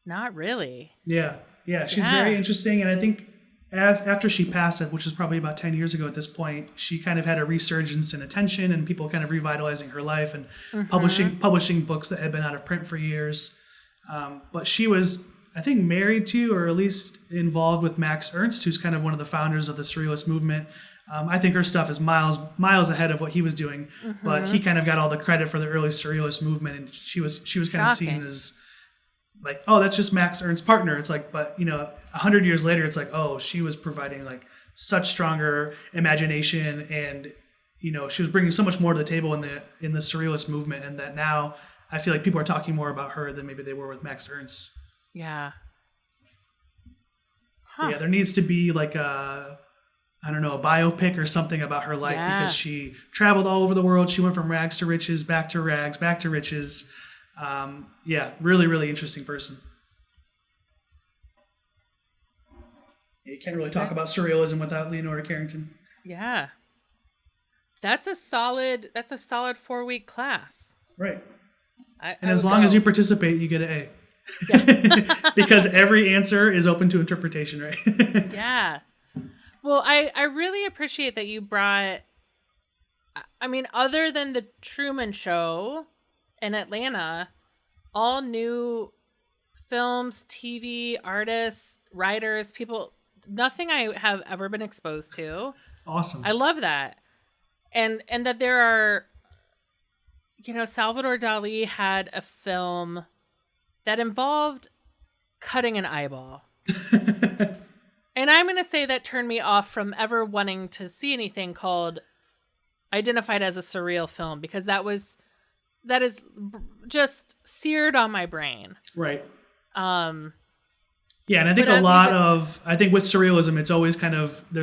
not really. Yeah, she's very interesting, and I think after she passed, which is probably about 10 years ago at this point, she kind of had a resurgence in attention and people kind of revitalizing her life and publishing books that had been out of print for years. But she was, I think, married to, or at least involved with, Max Ernst, who's kind of one of the founders of the Surrealist movement. I think her stuff is miles ahead of what he was doing, but he kind of got all the credit for the early Surrealist movement, and she was kind of seen as that's just Max Ernst's partner. It's but 100 years later, it's she was providing such stronger imagination, and she was bringing so much more to the table in the Surrealist movement, and that now I feel like people are talking more about her than maybe they were with Max Ernst. Yeah. Yeah, there needs to be a biopic or something about her life, because she traveled all over the world. She went from rags to riches, back to rags, back to riches. Really, really interesting person. You can't really talk about surrealism without Leonora Carrington. Yeah. That's a solid 4-week class. Right. And as long as you participate, you get an A. Yeah. Because every answer is open to interpretation, right? Yeah. Well, I really appreciate that you brought, other than the Truman Show in Atlanta, all new films, TV, artists, writers, people, nothing I have ever been exposed to. Awesome. I love that. And that there are, Salvador Dali had a film that involved cutting an eyeball. And I'm going to say that turned me off from ever wanting to see anything identified as a surreal film, because that is just seared on my brain. Right. Yeah, and I think I think with surrealism, there's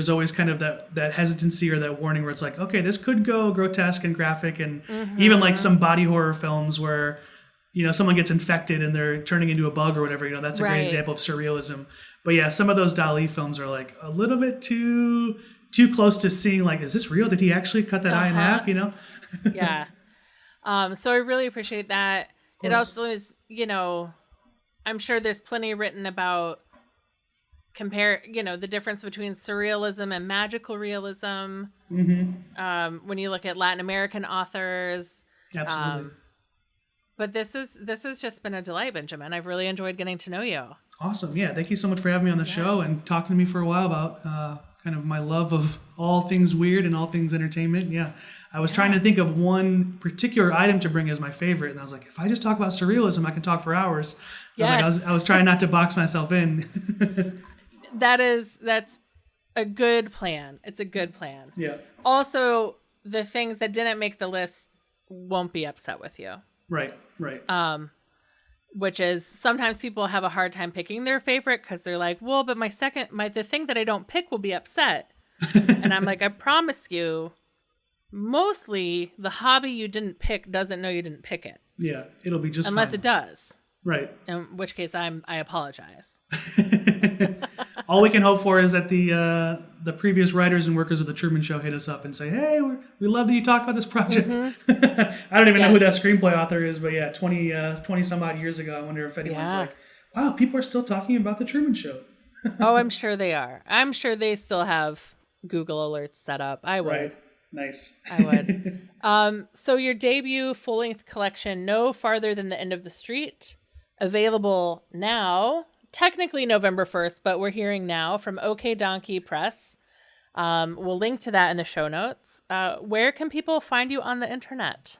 always kind of that hesitancy or that warning where it's okay, this could go grotesque and graphic, and even some body horror films where, someone gets infected and they're turning into a bug or whatever, that's a great example of surrealism. But yeah, some of those Dali films are a little bit too close to seeing is this real? Did he actually cut that eye in half, Yeah. So I really appreciate that. It also is, I'm sure there's plenty written about the difference between surrealism and magical realism. When you look at Latin American authors. Absolutely. But this has just been a delight, Benjamin. I've really enjoyed getting to know you. Awesome. Yeah. Thank you so much for having me on the show and talking to me for a while about kind of my love of all things weird and all things entertainment. Yeah. I was trying to think of one particular item to bring as my favorite. And I was like, if I just talk about surrealism, I can talk for hours. I was trying not to box myself in. That's a good plan. It's a good plan. Yeah. Also, the things that didn't make the list won't be upset with you. Right. Which is sometimes people have a hard time picking their favorite because they're like, well, but the thing that I don't pick will be upset. And I'm like, I promise you, mostly the hobby you didn't pick doesn't know you didn't pick it. Yeah, it'll be just unless fine. It does. Right. In which case I apologize. All we can hope for is that the previous writers and workers of the Truman Show hit us up and say, hey, we love that you talked about this project. I don't even know who that screenplay author is, but yeah, 20 some odd years ago, I wonder if anyone's like, wow, people are still talking about the Truman Show. Oh, I'm sure they are. I'm sure they still have Google alerts set up. I would. Right. Nice. I would. So your debut full-length collection, No Farther Than the End of the Street, available now, technically November 1st, but we're hearing now from OK Donkey Press. We'll link to that in the show notes. Where can people find you on the internet?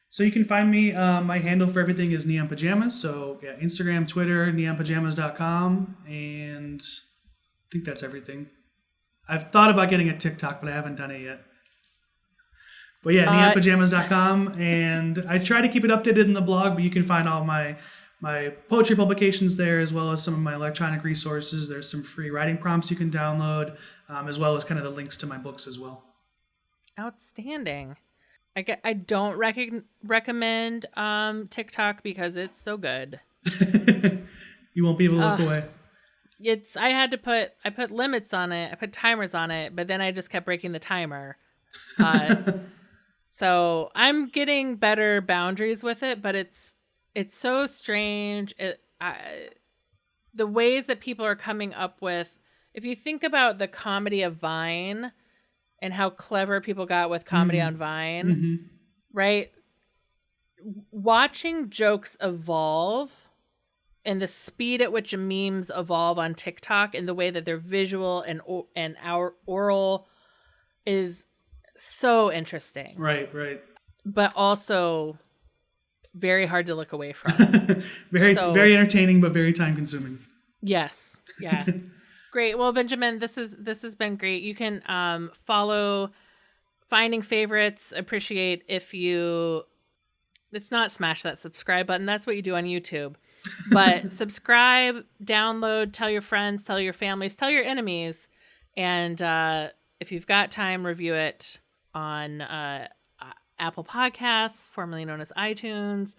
So you can find me, my handle for everything is Neon Pajamas. So yeah, Instagram, Twitter, neonpajamas.com, and I think that's everything. I've thought about getting a TikTok, but I haven't done it yet. But yeah, neonpajamas.com, and I try to keep it updated in the blog, but you can find all my poetry publications there, as well as some of my electronic resources. There's some free writing prompts you can download, as well as kind of the links to my books as well. Outstanding. I don't recommend TikTok because it's so good. You won't be able to look away. I put limits on it. I put timers on it, but then I just kept breaking the timer. So I'm getting better boundaries with it, but it's so strange. The ways that people are coming up with, if you think about the comedy of Vine and how clever people got with comedy on Vine, right? Watching jokes evolve and the speed at which memes evolve on TikTok and the way that they're visual and our oral is so interesting. Right. But also very hard to look away from. Very entertaining, but very time consuming. Yes. Yeah. Great. Well, Benjamin, this has been great. You can follow Finding Favorites. Appreciate if you, it's not smash that subscribe button. That's what you do on YouTube. But subscribe, download, tell your friends, tell your families, tell your enemies. And if you've got time, review it on Apple Podcasts, formerly known as iTunes,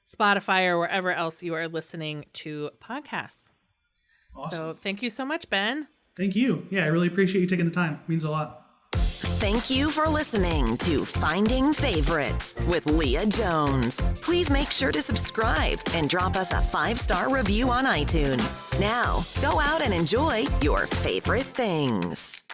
Spotify, or wherever else you are listening to podcasts. Awesome. So thank you so much, Ben. Thank you. Yeah, I really appreciate you taking the time. It means a lot. Thank you for listening to Finding Favorites with Leah Jones. Please make sure to subscribe and drop us a 5-star review on iTunes. Now, go out and enjoy your favorite things.